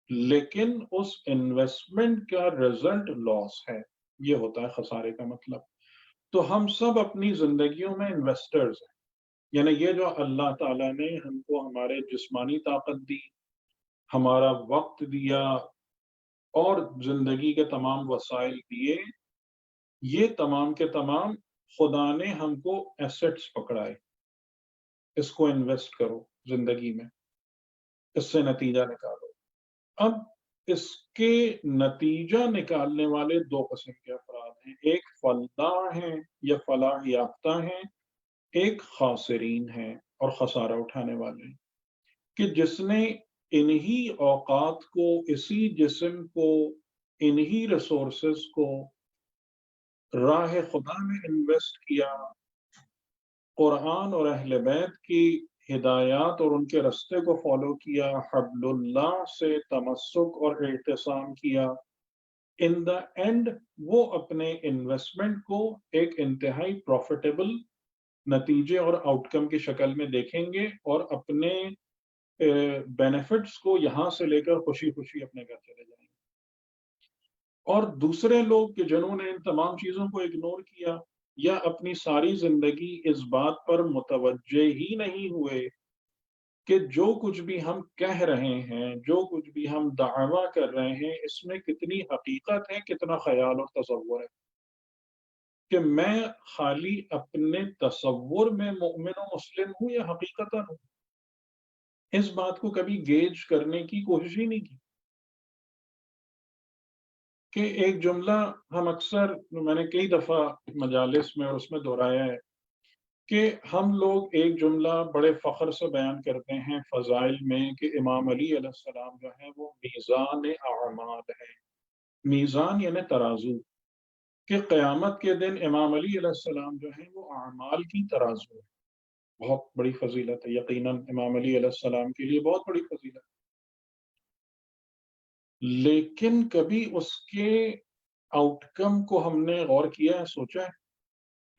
لیکن اس انویسٹمنٹ کا رزلٹ لاس ہے، یہ ہوتا ہے خسارے کا مطلب۔ تو ہم سب اپنی زندگیوں میں انویسٹرز ہیں، یعنی یہ جو اللہ تعالیٰ نے ہم کو ہمارے جسمانی طاقت دی، ہمارا وقت دیا اور زندگی کے تمام وسائل دیے، یہ تمام کے تمام خدا نے ہم کو ایسٹس پکڑائے، اس کو انویسٹ کرو زندگی میں، اس سے نتیجہ نکالو۔ اب اس کے نتیجہ نکالنے والے دو قسم کے افراد ہیں، ایک فلاح ہیں یا فلاح یافتہ ہیں، ایک خاسرین ہیں اور خسارہ اٹھانے والے ہیں، کہ جس نے انہی اوقات کو، اسی جسم کو، انہی ریسورسز کو راہ خدا میں انویسٹ کیا، قرآن اور اہل بیت کی ہدایات اور ان کے رستے کو فالو کیا، حبل اللہ سے تمسک اور اعتصام کیا، ان دا اینڈ وہ اپنے انویسٹمنٹ کو ایک انتہائی پروفیٹیبل نتیجے اور آؤٹ کم کی شکل میں دیکھیں گے اور اپنے بینیفٹس کو یہاں سے لے کر خوشی خوشی اپنے گھر چلے جائیں گے۔ اور دوسرے لوگ کہ جنہوں نے ان تمام چیزوں کو اگنور کیا یا اپنی ساری زندگی اس بات پر متوجہ ہی نہیں ہوئے کہ جو کچھ بھی ہم کہہ رہے ہیں، جو کچھ بھی ہم دعویٰ کر رہے ہیں، اس میں کتنی حقیقت ہے، کتنا خیال اور تصور ہے، کہ میں خالی اپنے تصور میں مومن و مسلم ہوں یا حقیقتاً ہوں، اس بات کو کبھی گیج کرنے کی کوشش ہی نہیں کی۔ کہ ایک جملہ ہم اکثر، میں نے کئی دفعہ مجالس میں اور اس میں دہرایا ہے کہ ہم لوگ ایک جملہ بڑے فخر سے بیان کرتے ہیں فضائل میں کہ امام علی علیہ السلام جو ہیں وہ میزان اعمال ہیں، میزان یعنی ترازو، کہ قیامت کے دن امام علی علیہ السلام جو ہیں وہ اعمال کی ترازو ہے۔ بہت بڑی فضیلت ہے، یقیناً امام علی علیہ السلام کے لیے بہت بڑی فضیلت ہے۔ لیکن کبھی اس کے آؤٹ کم کو ہم نے غور کیا ہے، سوچا ہے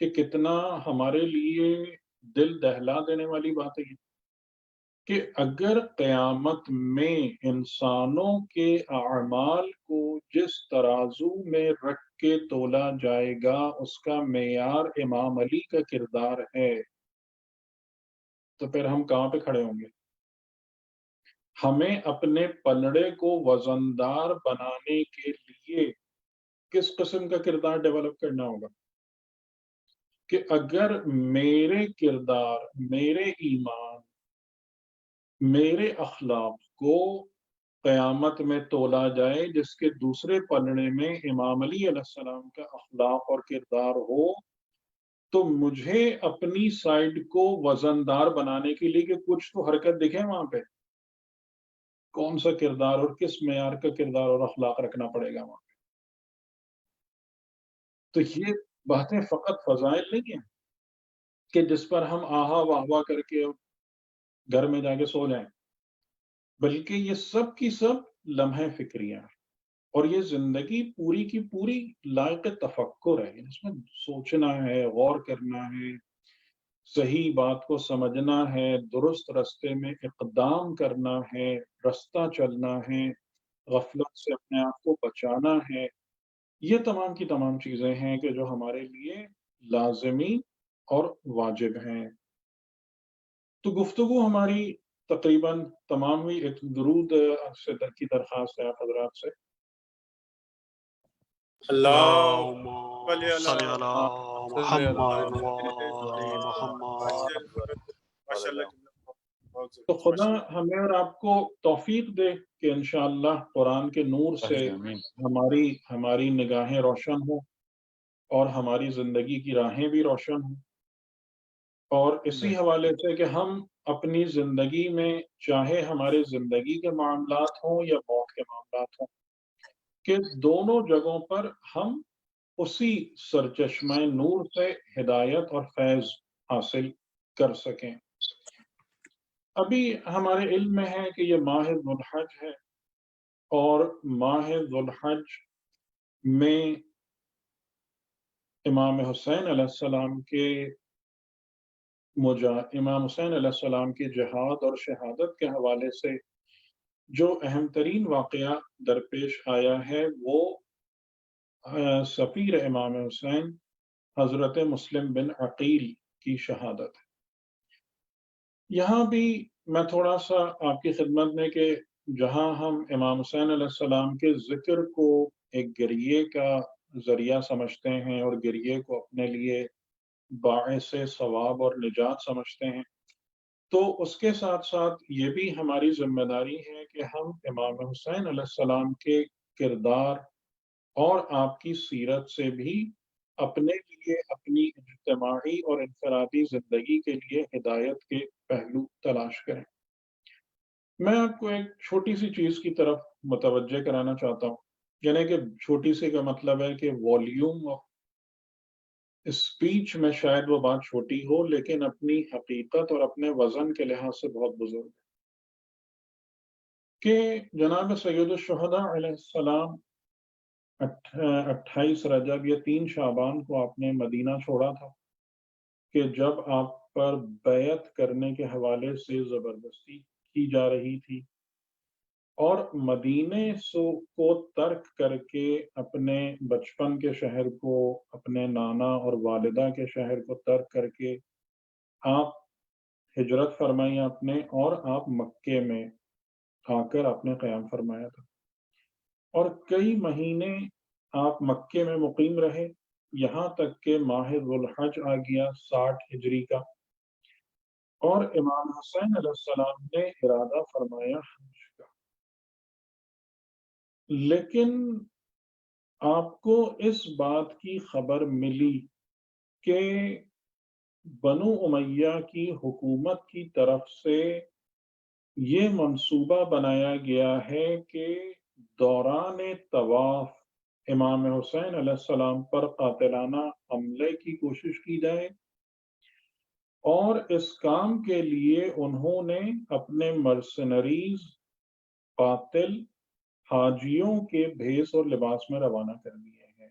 کہ کتنا ہمارے لیے دل دہلا دینے والی بات ہے یہ، کہ اگر قیامت میں انسانوں کے اعمال کو جس ترازو میں رکھ کے تولا جائے گا اس کا معیار امام علی کا کردار ہے، تو پھر ہم کہاں پہ کھڑے ہوں گے؟ ہمیں اپنے پلڑے کو وزندار بنانے کے لیے کس قسم کا کردار ڈیولپ کرنا ہوگا کہ اگر میرے کردار، میرے ایمان، میرے اخلاق کو قیامت میں تولا جائے جس کے دوسرے پلڑے میں امام علی علیہ السلام کا اخلاق اور کردار ہو، تو مجھے اپنی سائڈ کو وزندار بنانے کے لیے کہ کچھ تو حرکت دکھے وہاں پہ، کون سا کردار اور کس معیار کا کردار اور اخلاق رکھنا پڑے گا وہاں پہ۔ تو یہ باتیں فقط فضائل نہیں ہیں کہ جس پر ہم آہا واہ واہ کر کے گھر میں جا کے سو جائیں، بلکہ یہ سب کی سب لمحے فکریاں ہیں، اور یہ زندگی پوری کی پوری لائق تفکر ہے، اس میں سوچنا ہے، غور کرنا ہے، صحیح بات کو سمجھنا ہے، درست رستے میں اقدام کرنا ہے، رستہ چلنا ہے، غفلت سے اپنے آپ کو بچانا ہے۔ یہ تمام کی تمام چیزیں ہیں کہ جو ہمارے لیے لازمی اور واجب ہیں۔ تو گفتگو ہماری تقریباً تمام ہوئی۔ ایک درود سے کی درخواست ہے آپ حضرات سے۔ اللہم صلی علی محمد وعلی محمد۔ تو خدا ہمیں اور آپ کو توفیق دے کہ انشاءاللہ قرآن کے نور سے ہماری نگاہیں روشن ہوں اور ہماری زندگی کی راہیں بھی روشن ہوں، اور اسی حوالے سے کہ ہم اپنی زندگی میں چاہے ہمارے زندگی کے معاملات ہوں یا موت کے معاملات ہوں، کہ دونوں جگہوں پر ہم اسی سرچشمہ نور سے ہدایت اور فیض حاصل کر سکیں۔ ابھی ہمارے علم میں ہے کہ یہ ماہ ذو الحج ہے، اور ماہ ذو الحج میں امام حسین علیہ السلام کے امام حسین علیہ السلام کی جہاد اور شہادت کے حوالے سے جو اہم ترین واقعہ درپیش آیا ہے وہ سفیر امام حسین حضرت مسلم بن عقیل کی شہادت ہے۔ یہاں بھی میں تھوڑا سا آپ کی خدمت میں کہ جہاں ہم امام حسین علیہ السلام کے ذکر کو ایک گریے کا ذریعہ سمجھتے ہیں اور گریے کو اپنے لیے باعث ثواب اور نجات سمجھتے ہیں، تو اس کے ساتھ ساتھ یہ بھی ہماری ذمہ داری ہے کہ ہم امام حسین علیہ السلام کے کردار اور آپ کی سیرت سے بھی اپنے لیے اپنی اجتماعی اور انفرادی زندگی کے لیے ہدایت کے پہلو تلاش کریں۔ میں آپ کو ایک چھوٹی سی چیز کی طرف متوجہ کرانا چاہتا ہوں، یعنی کہ چھوٹی سی کا مطلب ہے کہ والیوم آف اسپیچ میں شاید وہ بات چھوٹی ہو، لیکن اپنی حقیقت اور اپنے وزن کے لحاظ سے بہت بزرگ ہے، کہ جناب سید الشہداء علیہ السلام 28 رجب یا 3 شعبان کو آپ نے مدینہ چھوڑا تھا، کہ جب آپ پر بیعت کرنے کے حوالے سے زبردستی کی جا رہی تھی، اور مدینے کو ترک کر کے اپنے بچپن کے شہر کو، اپنے نانا اور والدہ کے شہر کو ترک کر کے آپ ہجرت فرمائی آپ نے، اور آپ مکے میں آ کر آپ نے قیام فرمایا تھا، اور کئی مہینے آپ مکے میں مقیم رہے، یہاں تک کہ ماہ ذو الحج آ گیا 60 ہجری کا، اور امام حسین علیہ السلام نے ارادہ فرمایا حج کا۔ لیکن آپ کو اس بات کی خبر ملی کہ بنو امیہ کی حکومت کی طرف سے یہ منصوبہ بنایا گیا ہے کہ دوران طواف امام حسین علیہ السلام پر قاتلانہ حملے کی کوشش کی جائے، اور اس کام کے لیے انہوں نے اپنے مرسنریز، قاتل، حاجیوں کے بھیس اور لباس میں روانہ کر دیے ہیں۔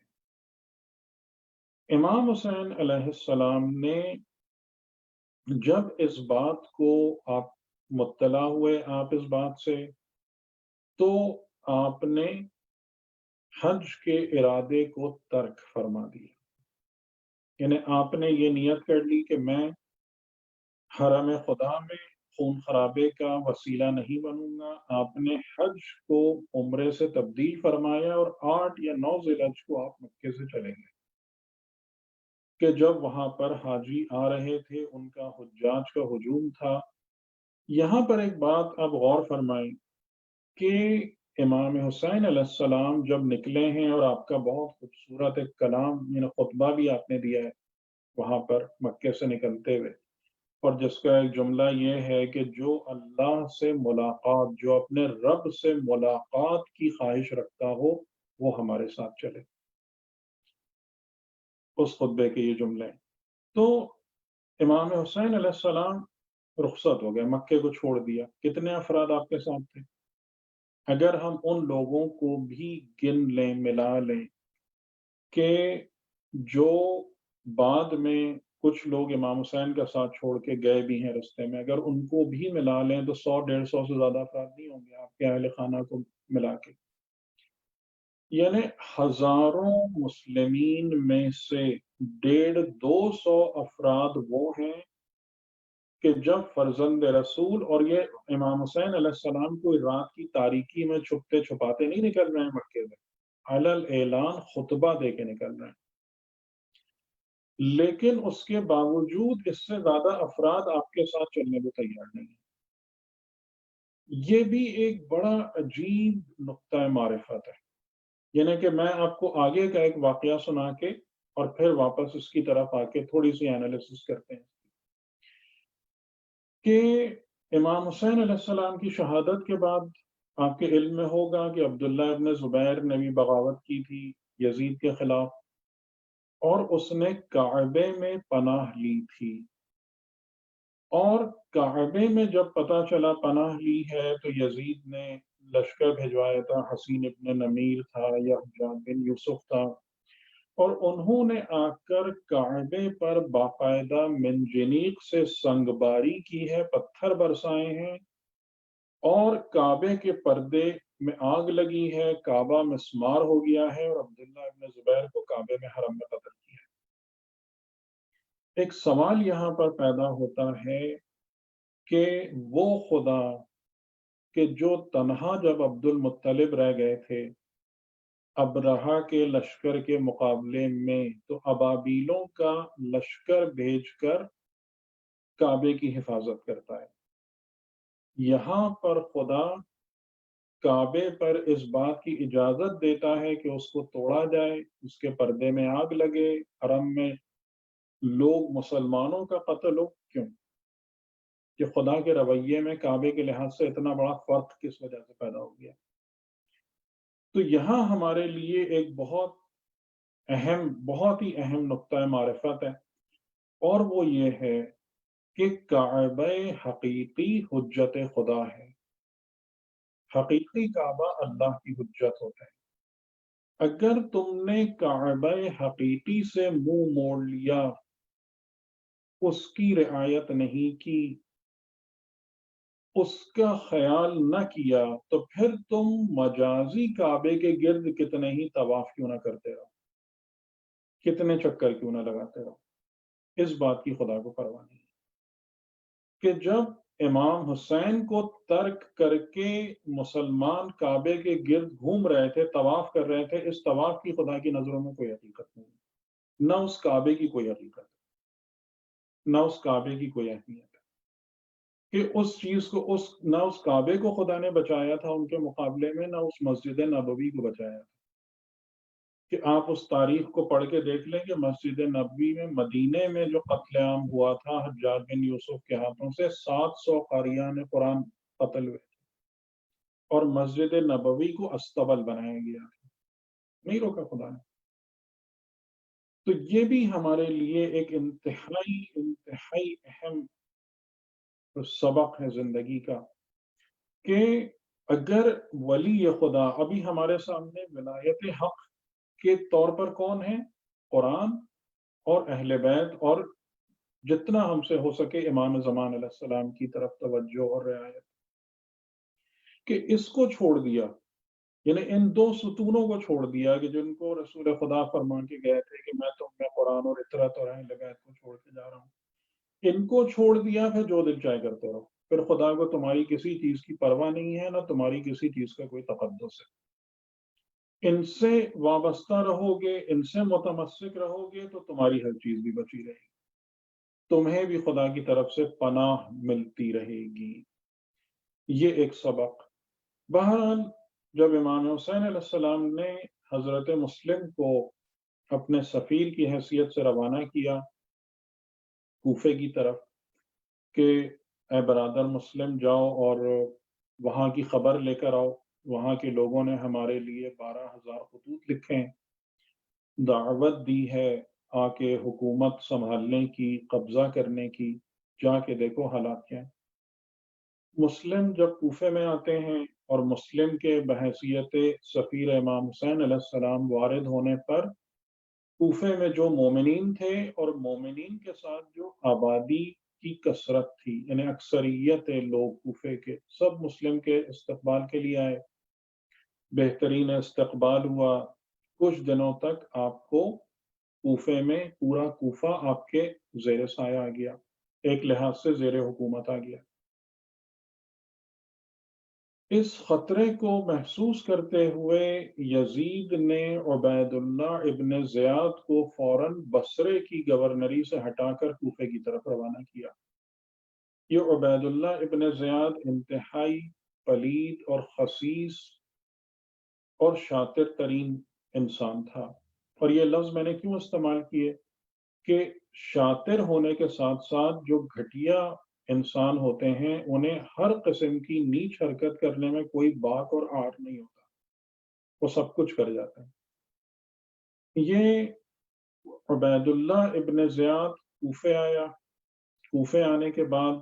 امام حسین علیہ السلام نے جب اس بات کو آپ مطلع ہوئے آپ اس بات سے، تو آپ نے حج کے ارادے کو ترک فرما دیا، یعنی آپ نے یہ نیت کر لی کہ میں حرم خدا میں خون خرابے کا وسیلہ نہیں بنوں گا۔ آپ نے حج کو عمرے سے تبدیل فرمایا اور 8 یا 9 ذی الحجہ کو آپ مکے سے چلے گئے کہ جب وہاں پر حاجی آ رہے تھے، ان کا حجاج کا ہجوم تھا۔ یہاں پر ایک بات آپ غور فرمائیں کہ امام حسین علیہ السلام جب نکلے ہیں، اور آپ کا بہت خوبصورت ایک کلام یعنی خطبہ بھی آپ نے دیا ہے وہاں پر مکے سے نکلتے ہوئے، اور جس کا ایک جملہ یہ ہے کہ جو اللہ سے ملاقات، جو اپنے رب سے ملاقات کی خواہش رکھتا ہو وہ ہمارے ساتھ چلے، اس خطبے کے یہ جملے ہیں۔ تو امام حسین علیہ السلام رخصت ہو گئے، مکے کو چھوڑ دیا۔ کتنے افراد آپ کے ساتھ تھے؟ اگر ہم ان لوگوں کو بھی گن لیں، ملا لیں کہ جو بعد میں کچھ لوگ امام حسین کا ساتھ چھوڑ کے گئے بھی ہیں رستے میں، اگر ان کو بھی ملا لیں تو 100-150 سے زیادہ افراد نہیں ہوں گے آپ کے اہل خانہ کو ملا کے۔ یعنی ہزاروں مسلمین میں سے 150-200 افراد وہ ہیں کہ جب فرزند رسول، اور یہ امام حسین علیہ السلام کو رات کی تاریکی میں چھپتے چھپاتے نہیں نکل رہے ہیں مکے سے، علل اعلان خطبہ دے کے نکل رہے ہیں، لیکن اس کے باوجود اس سے زیادہ افراد آپ کے ساتھ چلنے کو تیار نہیں ہیں۔ یہ بھی ایک بڑا عجیب نقطہ معرفت ہے، یعنی کہ میں آپ کو آگے کا ایک واقعہ سنا کے اور پھر واپس اس کی طرف آ کے تھوڑی سی انالیسس کرتے ہیں کہ امام حسین علیہ السلام کی شہادت کے بعد آپ کے علم میں ہوگا کہ عبداللہ ابن زبیر نے بھی بغاوت کی تھی یزید کے خلاف، اور اس نے کعبے میں پناہ لی تھی، اور کعبے میں جب پتہ چلا پناہ لی ہے تو یزید نے لشکر بھیجوایا تھا، حسین ابن نمیر تھا یا حجاج بن یوسف تھا، اور انہوں نے آ کر کعبے پر باقاعدہ منجنیق سے سنگباری کی ہے، پتھر برسائے ہیں، اور کعبے کے پردے میں آگ لگی ہے، کعبہ مسمار ہو گیا ہے، اور عبداللہ ابن زبیر کو کعبے میں حرم میں قتل کیا ہے۔ ایک سوال یہاں پر پیدا ہوتا ہے کہ وہ خدا کہ جو تنہا جب عبد المطلب رہ گئے تھے ابرہہ کے لشکر کے مقابلے میں، تو ابابیلوں کا لشکر بھیج کر کعبے کی حفاظت کرتا ہے، یہاں پر خدا کعبے پر اس بات کی اجازت دیتا ہے کہ اس کو توڑا جائے، اس کے پردے میں آگ لگے، حرم میں لوگ مسلمانوں کا قتل ہو۔ کیوں؟ کہ خدا کے رویے میں کعبے کے لحاظ سے اتنا بڑا فرق کس وجہ سے پیدا ہو گیا۔ تو یہاں ہمارے لیے ایک بہت ہی اہم نقطہ معرفت ہے، اور وہ یہ ہے کہ کعبہ حقیقی حجت خدا ہے، حقیقی کعبہ اللہ کی حجت ہوتا ہے۔ اگر تم نے کعبہ حقیقی سے منہ موڑ لیا، اس کی رعایت نہیں کی، اس کا خیال نہ کیا، تو پھر تم مجازی کعبے کے گرد کتنے ہی طواف کیوں نہ کرتے رہو، کتنے چکر کیوں نہ لگاتے رہو، اس بات کی خدا کو پرواہ نہیں کہ جب امام حسین کو ترک کر کے مسلمان کعبے کے گرد گھوم رہے تھے، طواف کر رہے تھے، اس طواف کی خدا کی نظروں میں کوئی حقیقت نہیں، نہ اس کعبے کی کوئی حقیقت، نہ اس کعبے کی کوئی اہمیت کہ اس چیز کو نہ اس کعبے کو خدا نے بچایا تھا ان کے مقابلے میں، نہ اس مسجد نبوی کو بچایا تھا۔ کہ آپ اس تاریخ کو پڑھ کے دیکھ لیں کہ مسجد نبوی میں مدینے میں جو قتل عام ہوا تھا حجاج بن یوسف کے ہاتھوں سے، 700 قاریان قرآن قتل ہوئے تھے، اور مسجد نبوی کو استبل بنایا گیا تھا، نہیں روکا خدا نے۔ تو یہ بھی ہمارے لیے ایک انتہائی اہم سبق ہے زندگی کا کہ اگر ولی خدا، ابھی ہمارے سامنے ولایت حق کے طور پر کون ہے؟ قرآن اور اہل بیت، اور جتنا ہم سے ہو سکے امام زمان علیہ السلام کی طرف توجہ اور رعایت، کہ اس کو چھوڑ دیا، یعنی ان دو ستونوں کو چھوڑ دیا کہ جن کو رسول خدا فرما کے گئے تھے کہ میں تم میں قرآن اور اطرت اور اہل بیت کو چھوڑ کے جا رہا ہوں، ان کو چھوڑ دیا، پھر جو دل چاہے کرتے رہو، پھر خدا کو تمہاری کسی چیز کی پرواہ نہیں ہے، نہ تمہاری کسی چیز کا کوئی تقدس ہے۔ ان سے وابستہ رہو گے، ان سے متمسک رہو گے تو تمہاری ہر چیز بھی بچی رہے گی، تمہیں بھی خدا کی طرف سے پناہ ملتی رہے گی۔ یہ ایک سبق۔ بہرحال جب امام حسین علیہ السلام نے حضرت مسلم کو اپنے سفیر کی حیثیت سے روانہ کیا کوفے کی طرف کہ اے برادر مسلم جاؤ اور وہاں کی خبر لے کر آؤ، وہاں کے لوگوں نے ہمارے لیے 12,000 خطوط لکھے ہیں، دعوت دی ہے آ کے حکومت سنبھالنے کی، قبضہ کرنے کی، جا کے دیکھو حالات کیا ہیں۔ مسلم جب کوفے میں آتے ہیں اور مسلم کے بحیثیت سفیر امام حسین علیہ السلام وارد ہونے پر کوفے میں جو مومنین تھے اور مومنین کے ساتھ جو آبادی کی کثرت تھی، یعنی اکثریت لوگ کوفے کے سب مسلم کے استقبال کے لیے آئے، بہترین استقبال ہوا، کچھ دنوں تک آپ کو کوفے میں پورا کوفہ آپ کے زیر سایہ آ گیا، ایک لحاظ سے زیر حکومت آ گیا۔ اس خطرے کو محسوس کرتے ہوئے یزید نے عبید اللہ ابن زیاد کو فوراً بصرے کی گورنری سے ہٹا کر کوفے کی طرف روانہ کیا۔ یہ عبید اللہ ابن زیاد انتہائی پلید اور خسیس اور شاطر ترین انسان تھا، اور یہ لفظ میں نے کیوں استعمال کیے کہ شاطر ہونے کے ساتھ ساتھ جو گھٹیا انسان ہوتے ہیں انہیں ہر قسم کی نیچ حرکت کرنے میں کوئی باک اور آر نہیں ہوتا، وہ سب کچھ کر جاتا ہے۔ یہ عبید اللہ ابن زیاد کوفے آیا، کوفے آنے کے بعد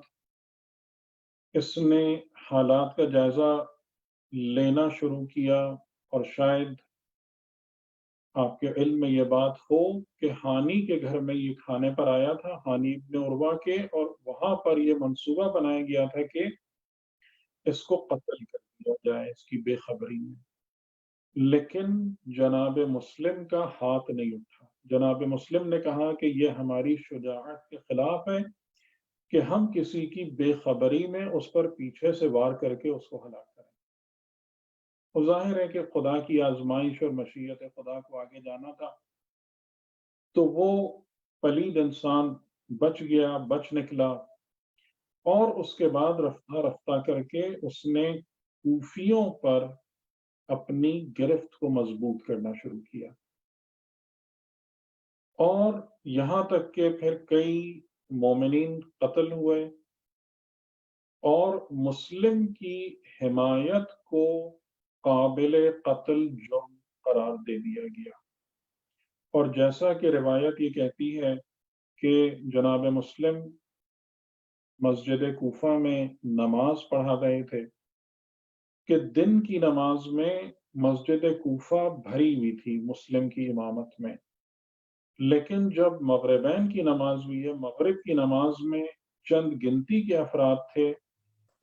اس نے حالات کا جائزہ لینا شروع کیا، اور شاید آپ کے علم میں یہ بات ہو کہ ہانی کے گھر میں یہ کھانے پر آیا تھا، ہانی ابن عروہ کے، اور وہاں پر یہ منصوبہ بنایا گیا تھا کہ اس کو قتل کر دیا جائے اس کی بے خبری میں، لیکن جناب مسلم کا ہاتھ نہیں اٹھا۔ جناب مسلم نے کہا کہ یہ ہماری شجاعت کے خلاف ہے کہ ہم کسی کی بے خبری میں اس پر پیچھے سے وار کر کے اس کو ہلاک کریں۔ وہ ظاہر ہے کہ خدا کی آزمائش اور مشیت خدا کو آگے جانا تھا، تو وہ پلید انسان بچ گیا، بچ نکلا، اور اس کے بعد رفتہ رفتہ کر کے اس نے کوفیوں پر اپنی گرفت کو مضبوط کرنا شروع کیا، اور یہاں تک کہ پھر کئی مومنین قتل ہوئے اور مسلم کی حمایت کو قابل قتل جرم قرار دے دیا گیا۔ اور جیسا کہ روایت یہ کہتی ہے کہ جناب مسلم مسجد کوفہ میں نماز پڑھا رہے تھے کہ دن کی نماز میں مسجد کوفہ بھری ہوئی تھی مسلم کی امامت میں، لیکن جب مغربین کی نماز ہوئی ہے، مغرب کی نماز میں چند گنتی کے افراد تھے،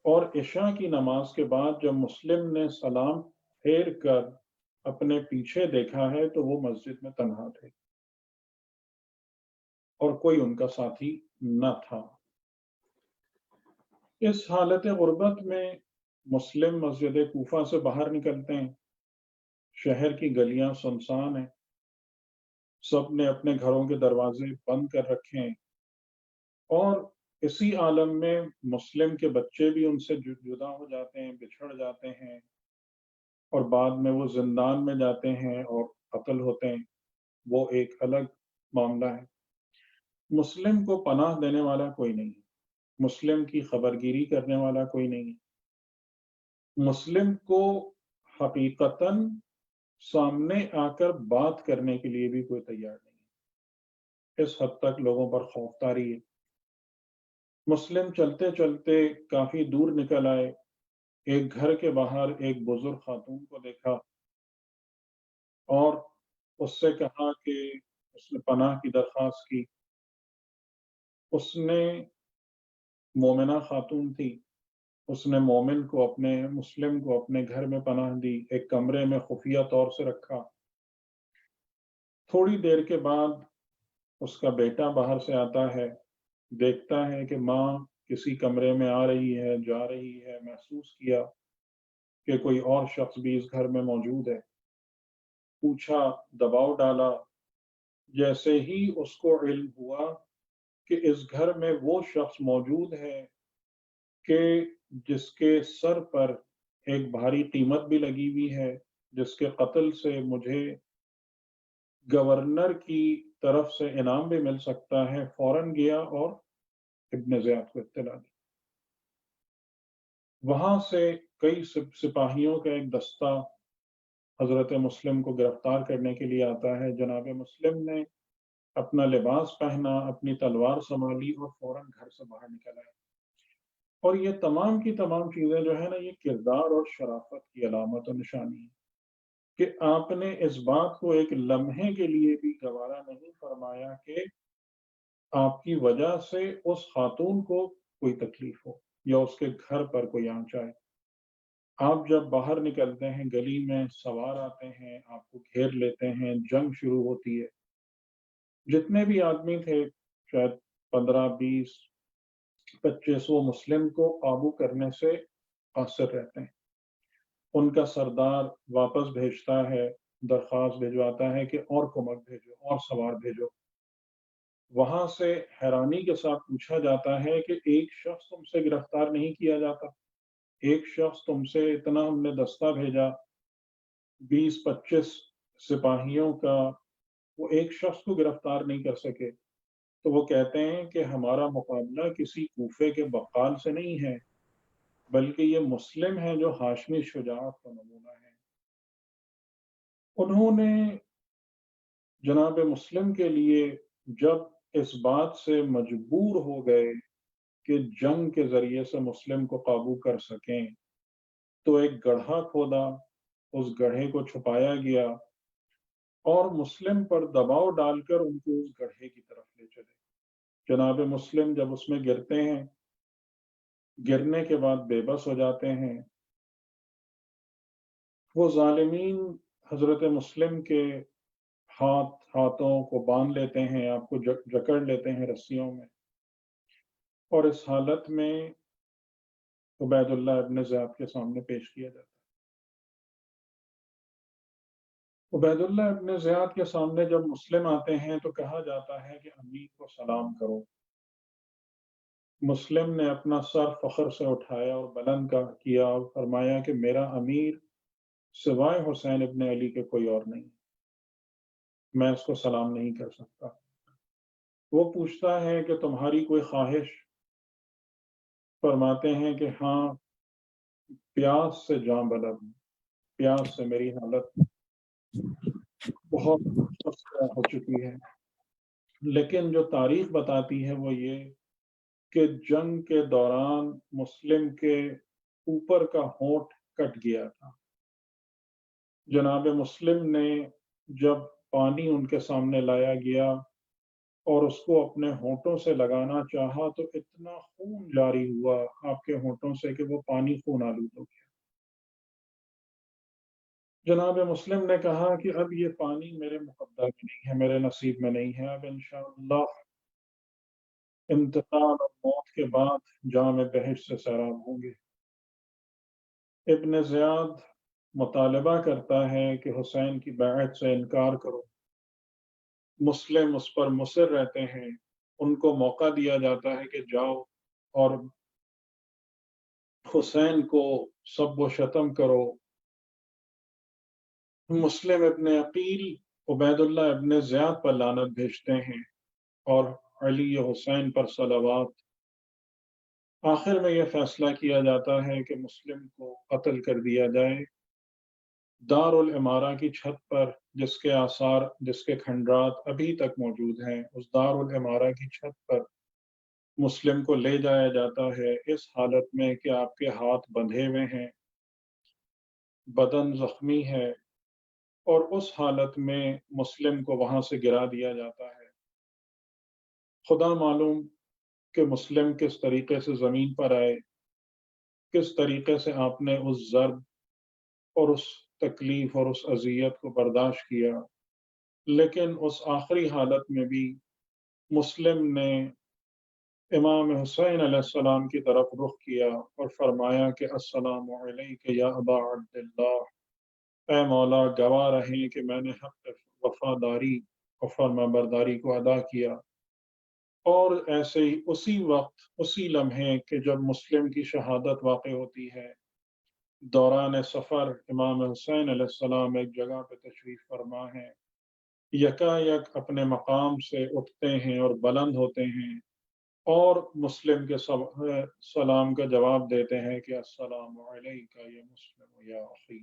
اور عشاء کی نماز کے بعد جب مسلم نے سلام پھیر کر اپنے پیچھے دیکھا ہے تو وہ مسجد میں تنہا تھے اور کوئی ان کا ساتھی نہ تھا۔ اس حالت غربت میں مسلم مسجد کوفہ سے باہر نکلتے ہیں، شہر کی گلیاں سنسان ہیں، سب نے اپنے گھروں کے دروازے بند کر رکھے ہیں، اور اسی عالم میں مسلم کے بچے بھی ان سے جدا ہو جاتے ہیں، بچھڑ جاتے ہیں، اور بعد میں وہ زندان میں جاتے ہیں اور قتل ہوتے ہیں، وہ ایک الگ معاملہ ہے۔ مسلم کو پناہ دینے والا کوئی نہیں، مسلم کی خبرگیری کرنے والا کوئی نہیں، مسلم کو حقیقتاً سامنے آ کر بات کرنے کے لیے بھی کوئی تیار نہیں۔ اس حد تک لوگوں پر خوف طاری ہے۔ مسلم چلتے چلتے کافی دور نکل آئے ایک گھر کے باہر ایک بزرگ خاتون کو دیکھا اور اس سے کہا کہ اس نے پناہ کی درخواست کی. اس نے مومنہ خاتون تھی، اس نے مومن کو مسلم کو اپنے گھر میں پناہ دی، ایک کمرے میں خفیہ طور سے رکھا. تھوڑی دیر کے بعد اس کا بیٹا باہر سے آتا ہے، دیکھتا ہے کہ ماں کسی کمرے میں آ رہی ہے جا رہی ہے. محسوس کیا کہ کوئی اور شخص بھی اس گھر میں موجود ہے. پوچھا، دباؤ ڈالا. جیسے ہی اس کو علم ہوا کہ اس گھر میں وہ شخص موجود ہے کہ جس کے سر پر ایک بھاری قیمت بھی لگی ہوئی ہے، جس کے قتل سے مجھے گورنر کی طرف سے انعام بھی مل سکتا ہے، فوراً گیا اور ابن زیاد کو اطلاع دی. وہاں سے کئی سپاہیوں کا ایک دستہ حضرت مسلم کو گرفتار کرنے کے لیے آتا ہے. جناب مسلم نے اپنا لباس پہنا، اپنی تلوار سنبھالی اور فوراً گھر سے باہر نکل آئے. اور یہ تمام کی تمام چیزیں جو ہے نا، یہ کردار اور شرافت کی علامت و نشانی ہے کہ آپ نے اس بات کو ایک لمحے کے لیے بھی گوارا نہیں فرمایا کہ آپ کی وجہ سے اس خاتون کو کوئی تکلیف ہو یا اس کے گھر پر کوئی آنچ آئے. آپ جب باہر نکلتے ہیں، گلی میں سوار آتے ہیں، آپ کو گھیر لیتے ہیں، جنگ شروع ہوتی ہے. جتنے بھی آدمی تھے، شاید 15 20 25 وہ مسلم کو قابو کرنے سے قاصر رہتے ہیں. ان کا سردار واپس بھیجتا ہے، درخواست بھیجواتا ہے کہ اور کمک بھیجو، اور سوار بھیجو. وہاں سے حیرانی کے ساتھ پوچھا جاتا ہے کہ ایک شخص تم سے گرفتار نہیں کیا جاتا؟ ایک شخص تم سے اتنا ہم نے دستہ بھیجا 20 25 سپاہیوں کا، وہ ایک شخص کو گرفتار نہیں کر سکے. تو وہ کہتے ہیں کہ ہمارا مقابلہ کسی کوفے کے بقال سے نہیں ہے، بلکہ یہ مسلم ہیں جو ہاشمی شجاعت کا نمونہ ہے. انہوں نے جناب مسلم کے لیے جب اس بات سے مجبور ہو گئے کہ جنگ کے ذریعے سے مسلم کو قابو کر سکیں، تو ایک گڑھا کھودا، اس گڑھے کو چھپایا گیا اور مسلم پر دباؤ ڈال کر ان کو اس گڑھے کی طرف لے چلے. جناب مسلم جب اس میں گرتے ہیں، گرنے کے بعد بے بس ہو جاتے ہیں. وہ ظالمین حضرت مسلم کے ہاتھوں کو باندھ لیتے ہیں، آپ کو جکڑ لیتے ہیں رسیوں میں، اور اس حالت میں عبید اللہ ابن زیاد کے سامنے پیش کیا جاتا ہے. عبید اللہ ابن زیاد کے سامنے جب مسلم آتے ہیں تو کہا جاتا ہے کہ امیر کو سلام کرو. مسلم نے اپنا سر فخر سے اٹھایا اور بلند کیا اور فرمایا کہ میرا امیر سوائے حسین ابن علی کے کوئی اور نہیں، میں اس کو سلام نہیں کر سکتا. وہ پوچھتا ہے کہ تمہاری کوئی خواہش؟ فرماتے ہیں کہ ہاں، پیاس سے جاں بلد ہوں، پیاس سے میری حالت بہت ہو چکی ہے. لیکن جو تاریخ بتاتی ہے وہ یہ کہ جنگ کے دوران مسلم کے اوپر کا ہونٹ کٹ گیا تھا. جناب مسلم نے جب پانی ان کے سامنے لایا گیا اور اس کو اپنے ہونٹوں سے لگانا چاہا تو اتنا خون جاری ہوا آپ کے ہونٹوں سے کہ وہ پانی خون آلود ہو گیا. جناب مسلم نے کہا کہ اب یہ پانی میرے مقدر میں نہیں ہے، میرے نصیب میں نہیں ہے. اب انشاءاللہ انتقال اور موت کے بعد جام بہشت سے سیراب ہوں گے. ابن زیاد مطالبہ کرتا ہے کہ حسین کی بیعت سے انکار کرو. مسلم اس پر مصر رہتے ہیں. ان کو موقع دیا جاتا ہے کہ جاؤ اور حسین کو سب و شتم کرو. مسلم ابن عقیل عبید اللہ ابن زیاد پر لعنت بھیجتے ہیں اور علی حسین پر صلوات. آخر میں یہ فیصلہ کیا جاتا ہے کہ مسلم کو قتل کر دیا جائے. دار العمارہ کی چھت پر جس کے آثار، جس کے کھنڈرات ابھی تک موجود ہیں، اس دار العمارہ کی چھت پر مسلم کو لے جایا جاتا ہے اس حالت میں کہ آپ کے ہاتھ بندھے ہوئے ہیں، بدن زخمی ہے اور اس حالت میں مسلم کو وہاں سے گرا دیا جاتا ہے۔ خدا معلوم کہ مسلم کس طریقے سے زمین پر آئے، کس طریقے سے آپ نے اس ضرب اور اس تکلیف اور اس اذیت کو برداشت کیا، لیکن اس آخری حالت میں بھی مسلم نے امام حسین علیہ السلام کی طرف رخ کیا اور فرمایا کہ السلام علیک یا ابا عبداللہ، اے مولا گواہ رہیں کہ میں نے حق وفاداری اور فرما برداری کو ادا کیا۔ اور ایسے ہی اسی وقت، اسی لمحے کہ جب مسلم کی شہادت واقع ہوتی ہے، دوران سفر امام حسین علیہ السلام ایک جگہ پہ تشریف فرما ہے، یکا یک اپنے مقام سے اٹھتے ہیں اور بلند ہوتے ہیں اور مسلم کے سلام کا جواب دیتے ہیں کہ السلام علیک یا مسلم یا اخی،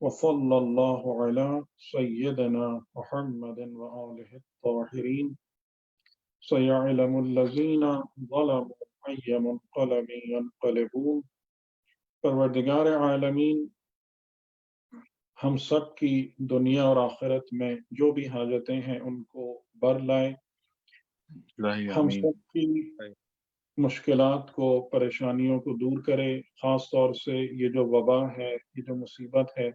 وصلی اللہ علی سیدنا محمد وآلہ الطاہرین، سیعلم الذین ظلموا ای منقلب ینقلبون۔ پروردگار عالمین ہم سب کی دنیا اور آخرت میں جو بھی حاجتیں ہیں ان کو بر لائے، ہم سب کی مشکلات کو، پریشانیوں کو دور کرے، خاص طور سے یہ جو وبا ہے، یہ جو مصیبت ہے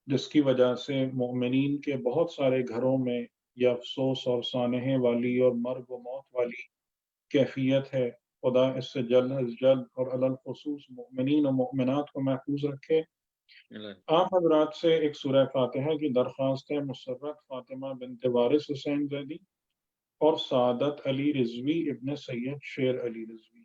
جس کی وجہ سے مومنین کے بہت سارے گھروں میں یہ افسوس اور سانحے والی اور مرگ و موت والی کیفیت ہے، خدا اس سے جلد از جلد اور علی الخصوص مومنین و مومنات کو محفوظ رکھے۔ آپ حضرات سے ایک سورہ فاتحہ کی درخواست ہے۔ مسرت فاطمہ بنت وارث حسین زیدی اور سعادت علی رضوی ابن سید شیر علی رضوی۔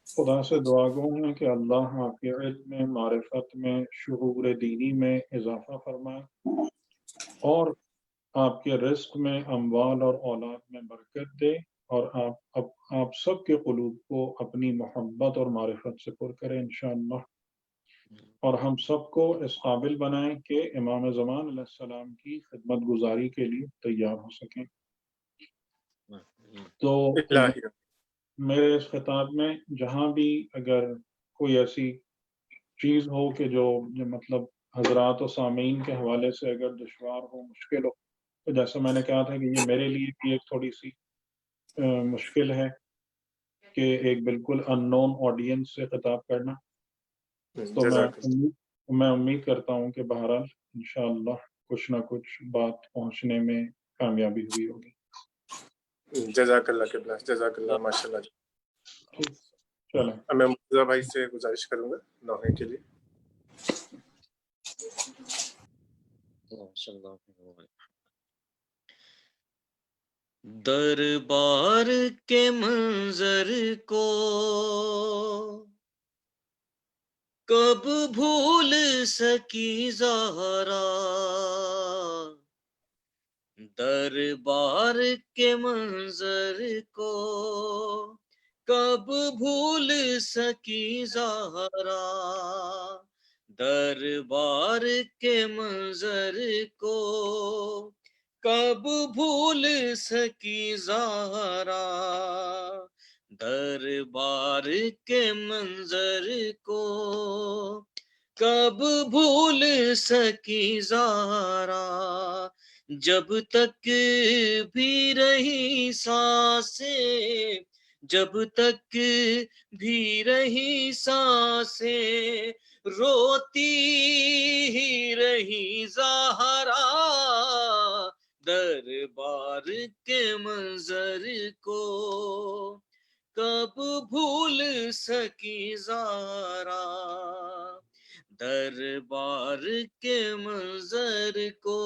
خدا سے دعا گو ہیں کہ اللہ آپ کے علم میں، معرفت میں، شعور دینی میں اضافہ فرمائے اور آپ کے رزق میں، اموال اور اولاد میں برکت دے، اور آپ سب کے قلوب کو اپنی محبت اور معرفت سے پر کرے انشاءاللہ، اور ہم سب کو اس قابل بنائیں کہ امام زمان علیہ السلام کی خدمت گزاری کے لیے تیار ہو سکیں۔ تو میرے اس خطاب میں جہاں بھی اگر کوئی ایسی چیز ہو کہ جو مطلب حضرات و سامعین کے حوالے سے اگر دشوار ہو، مشکل ہو، تو جیسا میں نے کہا تھا کہ یہ میرے لیے بھی ایک تھوڑی سی مشکل ہے کہ ایک بالکل ان نون آڈینس سے خطاب کرنا، تو میں امید کرتا ہوں کہ بہرحال انشاءاللہ کچھ نہ کچھ بات پہنچنے میں کامیابی ہوئی ہوگی۔ جزاک اللہ قبلہ، جزاک اللہ، ماشاء اللہ۔ چلیں میں مرتضیٰ بھائی سے گزارش کروں گا نوحے کے لیے۔ دربار کے منظر کو کب بھول سکی زہرا، دربار کے منظر کو کب بھول سکی زہرا، دربار کے منظر کو کب بھول سکی زہرا، دربار کے منظر کو کب بھول سکی زہرا، جب تک بھی رہی سانسیں، جب تک بھی رہی سانسیں، روتی ہی رہی زہرا، دربار کے منظر کو کب بھول سکی زہرا، دربار کے منظر کو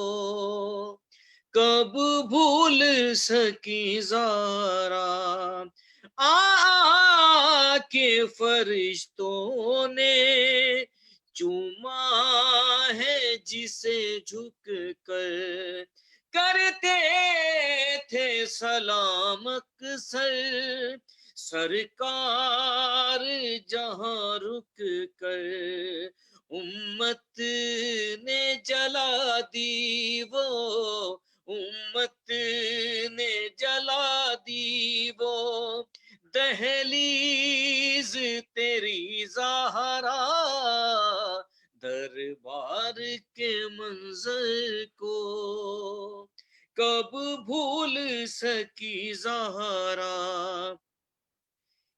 کب بھول سکی زہرا، آ کے فرشتوں نے چوما ہے جسے جھک کر کرتے تھے سلام اکثر سرکار جہاں رک کر امت نے جلا دی وہ امت نے جلا دی وہ دہلیز تیری زہرا دربار کے منظر کو کب بھول سکی زہرا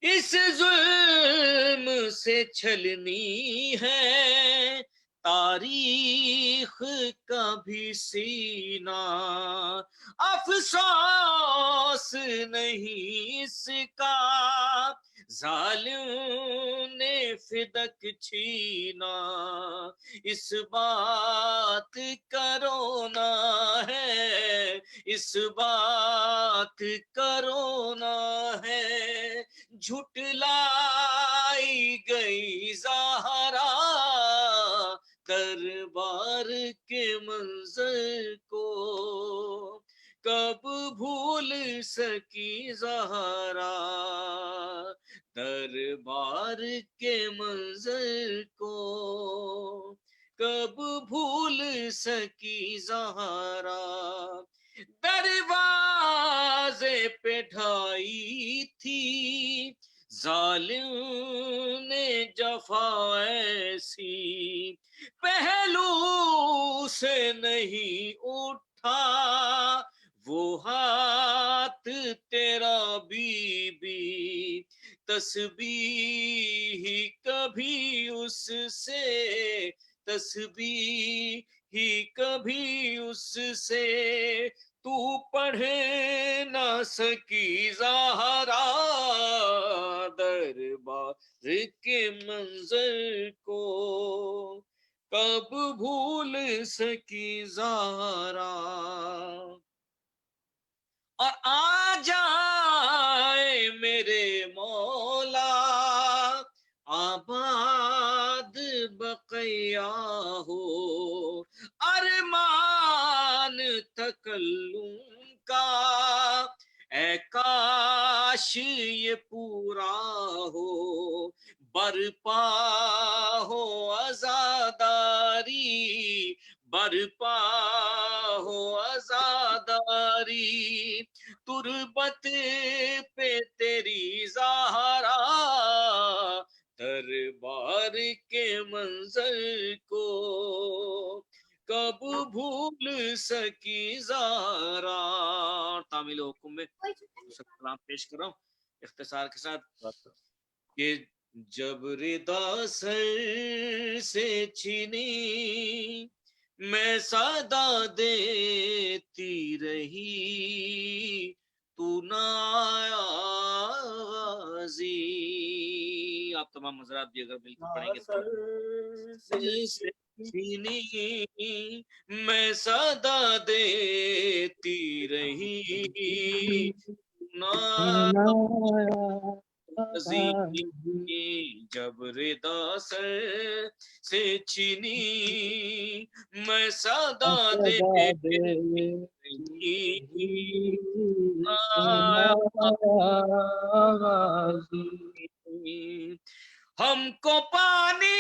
اس ظلم سے چھلنی ہے تاریخ کا بھی سینہ افسوس نہیں اس کا ظالم نے فدق چھینا اس بات کا رونا ہے اس بات کا رونا ہے جھٹلائی گئی زہرا دربار کے منظر کو کب بھول سکی زہرا دربار کے منظر کو کب بھول سکی زہرا دروازے پہ ڈھائی تھی ظالم نے جفا ایسی پہلو سے نہیں اٹھا وہ ہاتھ تیرا بی بی تسبیح کبھی اس سے تسبیح ہی کبھی اس سے تو پڑھ نہ سکی زہرا دربار کے منظر کو کب بھول سکی زہرا اور آ جائے میرے مولا آباد بقیا ہو ارمان تکلم کا اے کاش یہ پورا ہو برپا ہو عزاداری برپا ہو عزاداری تربت پہ تیری زہرا دربار کے منظر کو کب بھول سکی زہرا تامل حکم میں سلام پیش کر رہا ہوں اختصار کے ساتھ کہ جب ردا سر سے چھینی میں صدا دیتی رہی تو نہ آوازی آپ تمام حضرات بھی اگر مل کے پڑھیں گے تو چھینی میں صدا دیتی رہی نہ جب ردا سر سے چھینی میں صدا دیتی ہم کو پانی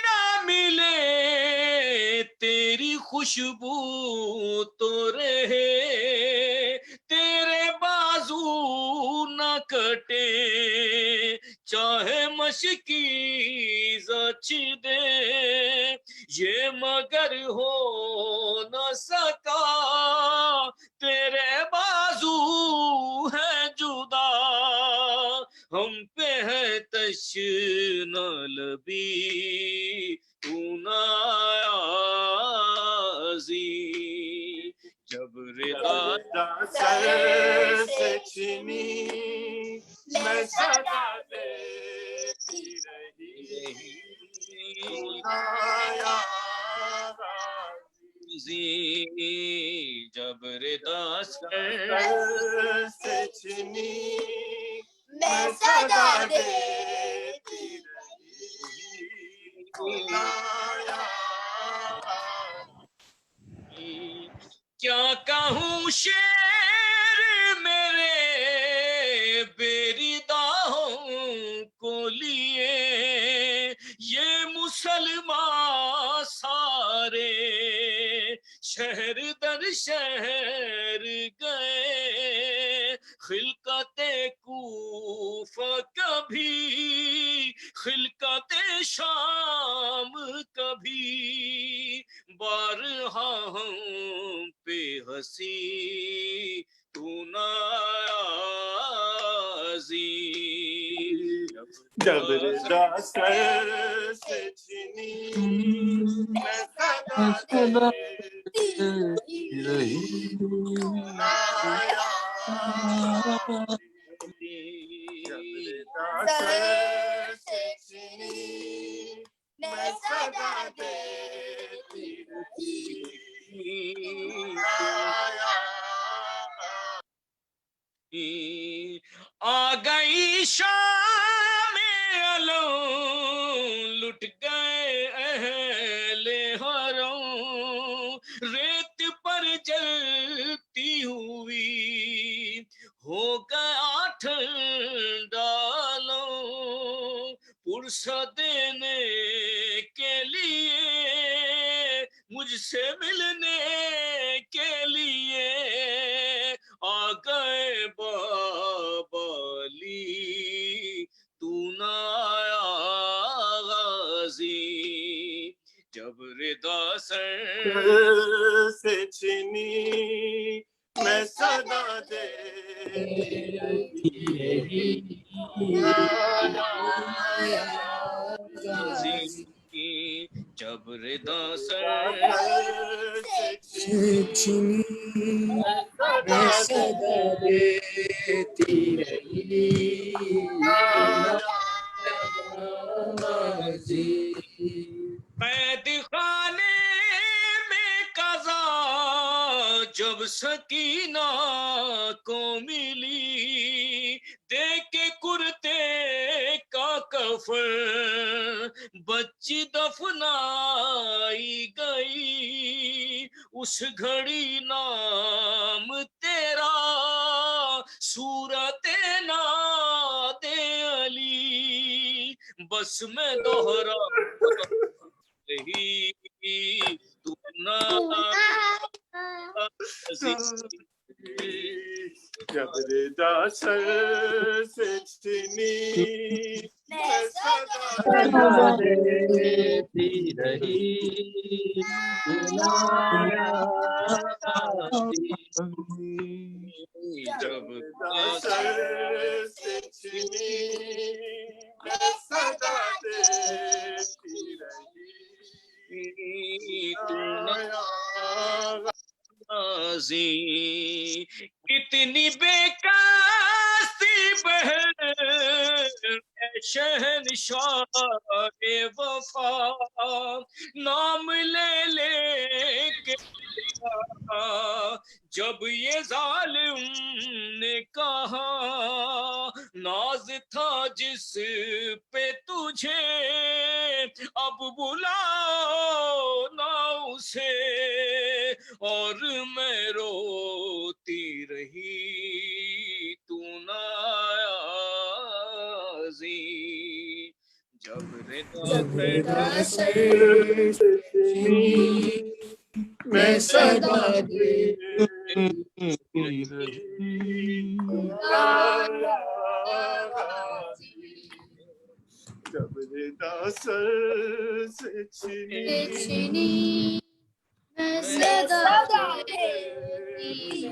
نہ ملے تیری خوشبو تو رہے تیرے بازو نہ کٹے چاہے مشکی زچ دے یہ مگر ہو نہ سکا تیرے بازو ہے جدا ہم پہ ہے تشنہ لبی تو نازی جب ردا سر سے چھینی میں صدا دیتی رہی جب ردا سر سے چھینی میں صدا دیتی رہی کیا کہوں شیر میرے بیریداہوں کو لیے یہ مسلمان سارے شہر در شہر گئے خلقت کوفہ کبھی خلقت شام کبھی بارہا ہم پہ ہنسی تو نازی جب رضا سر سے چنی میں صدا دیتی رہی جب رضا سر سے چنی میں صدا دیتی رہی آ گئی شام علم لٹ گئے اہل حرم ریت پر جلتی ہوئی ہو گیا ٹھنڈا لو پرسہ دینے کے لیے مجھ سے ملنے کے لیے آ گئے بابا علی تو نہ آیا غازی جب رضا سر سے چنی میں صدا دیتی رہی جب رضا سر سے چنی میں صدا دیتی رہی قید خانے میں قضا جب سکینہ کو ملی دیکھ کے کرتے کا کفن بچی دفنائی گئی اس گھڑی نام تیرا صورت ناد علی بس میں دوہرا رہی تو نہ جب رضا سر سے چنی میں صدا دیتی رہی جب رضا سر سے چنی میں صدا دیتی رہی کتنی بیکاستی بہن شہنشاہ وفا نام لے لے کے جب یہ ظالم نے کہا ناز تھا جس پہ تجھے اب بلاؤ نہ اسے اور میں روتی رہی تو نہ آزی جب رضا سر سے چنی میں صدا دیتی رہی جب رضا سر سے چنی میں صدا دیتی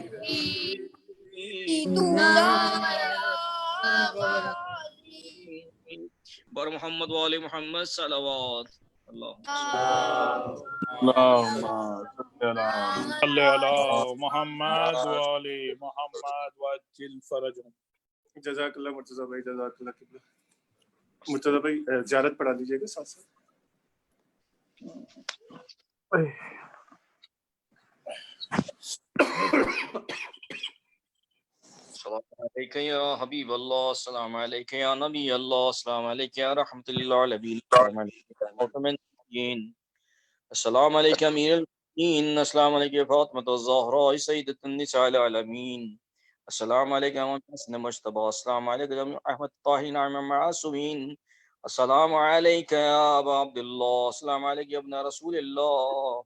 بر محمد وآل محمد صلوات اللہ صلی علی محمد وآل محمد وعجل فرجهم جزاک اللہ مرتضیٰ بھائی جزاک اللہ قبلہ مرتضیٰ بھائی زیارت پڑھا دیجیے گا ساتھ ساتھ السلام علیکم عليك يا حبيب الله، السلام عليك يا نبي الله، السلام عليك يا رحمة الله العالمين، السلام عليك يا خاتم النبيين، السلام عليك أمير المؤمنين، السلام عليك يا فاطمة الزهراء سيدة النساء العالمين، السلام عليك يا محسن مجتبى، السلام عليك يا أحمد الطاهرين المعصومين، السلام عليك يا أبا عبد الله، السلام عليك يا ابن رسول الله،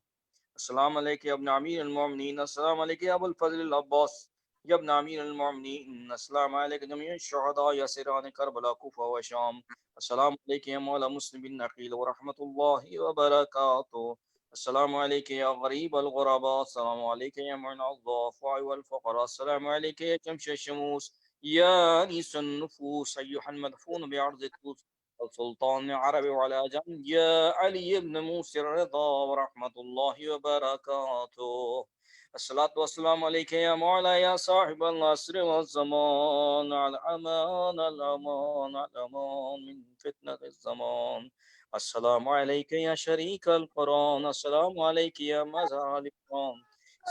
السلام عليك يا ابن أمير المؤمنين، السلام عليك يا أبو الفضل العباس يا ابن أمير المؤمنين، السلام عليك جميع الشهداء يا سيران كربلاء كوفة وشام، السلام عليك يا مولى مسلم بن نقيل ورحمة الله وبركاته، السلام عليك يا غريب الغرباء، السلام عليك يا معين الضعفاء والفقراء، السلام عليك يا شمس الشموس يا أنيس النفوس أيها المدفون بعرض الطوس السلطان العربي وعلى جنب يا علي بن موسى الرضا ورحمة الله وبركاته، الصلاة والسلام عليك يا مولاي يا صاحب العصر والزمان، الأمان الأمان الأمان من فتنة الزمان، السلام عليك يا شريك القرآن، السلام عليك يا مزار القرآن،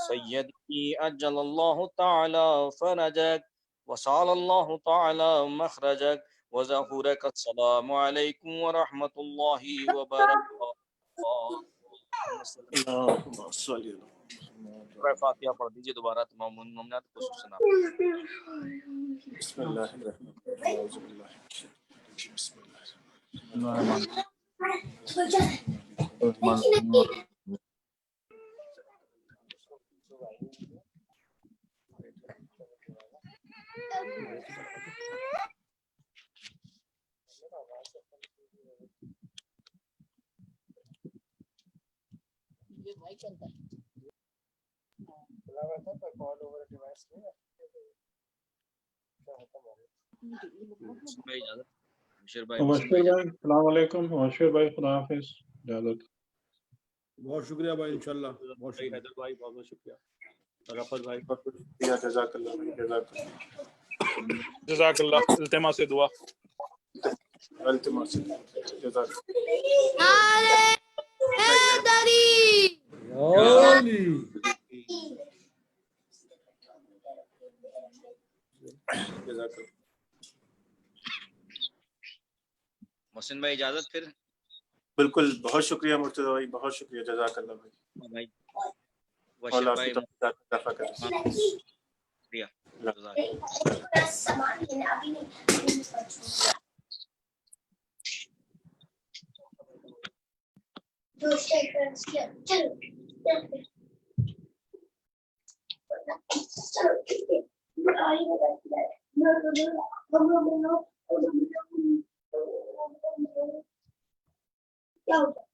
سيدي أجل الله تعالى فرجك وسال الله تعالى مخرجك وظهورك، السلام عليكم ورحمة الله وبركاته. اللهم صل على سورہ فاتحہ پڑھ دیجیے دوبارہ تمام مومنات کو سنا. بسم اللہ الرحمن الرحیم، اعوذ باللہ من الشیطان الرجیم، بسم اللہ الرحمن الرحیم. مبشر مبشر بھائی السلام علیکم. مبشر بھائی خدا حافظ. اجازت. بہت شکریہ بھائی، انشاءاللہ بہت شکریہ. حیدر بھائی بہت بہت شکریہ. رفت بھائی بہت بہت شکریہ، جزاک اللہ بھائی، جزاک اللہ. جزاک اللہ. التماس سے دعا. التماس جزاک جزاک اللہ. محسن بھائی اجازت پھر. بالکل، بہت شکریہ مرتضی بھائی، بہت شکریہ، جزاک اللہ بھائی. بشیر بھائی کیا ہوتا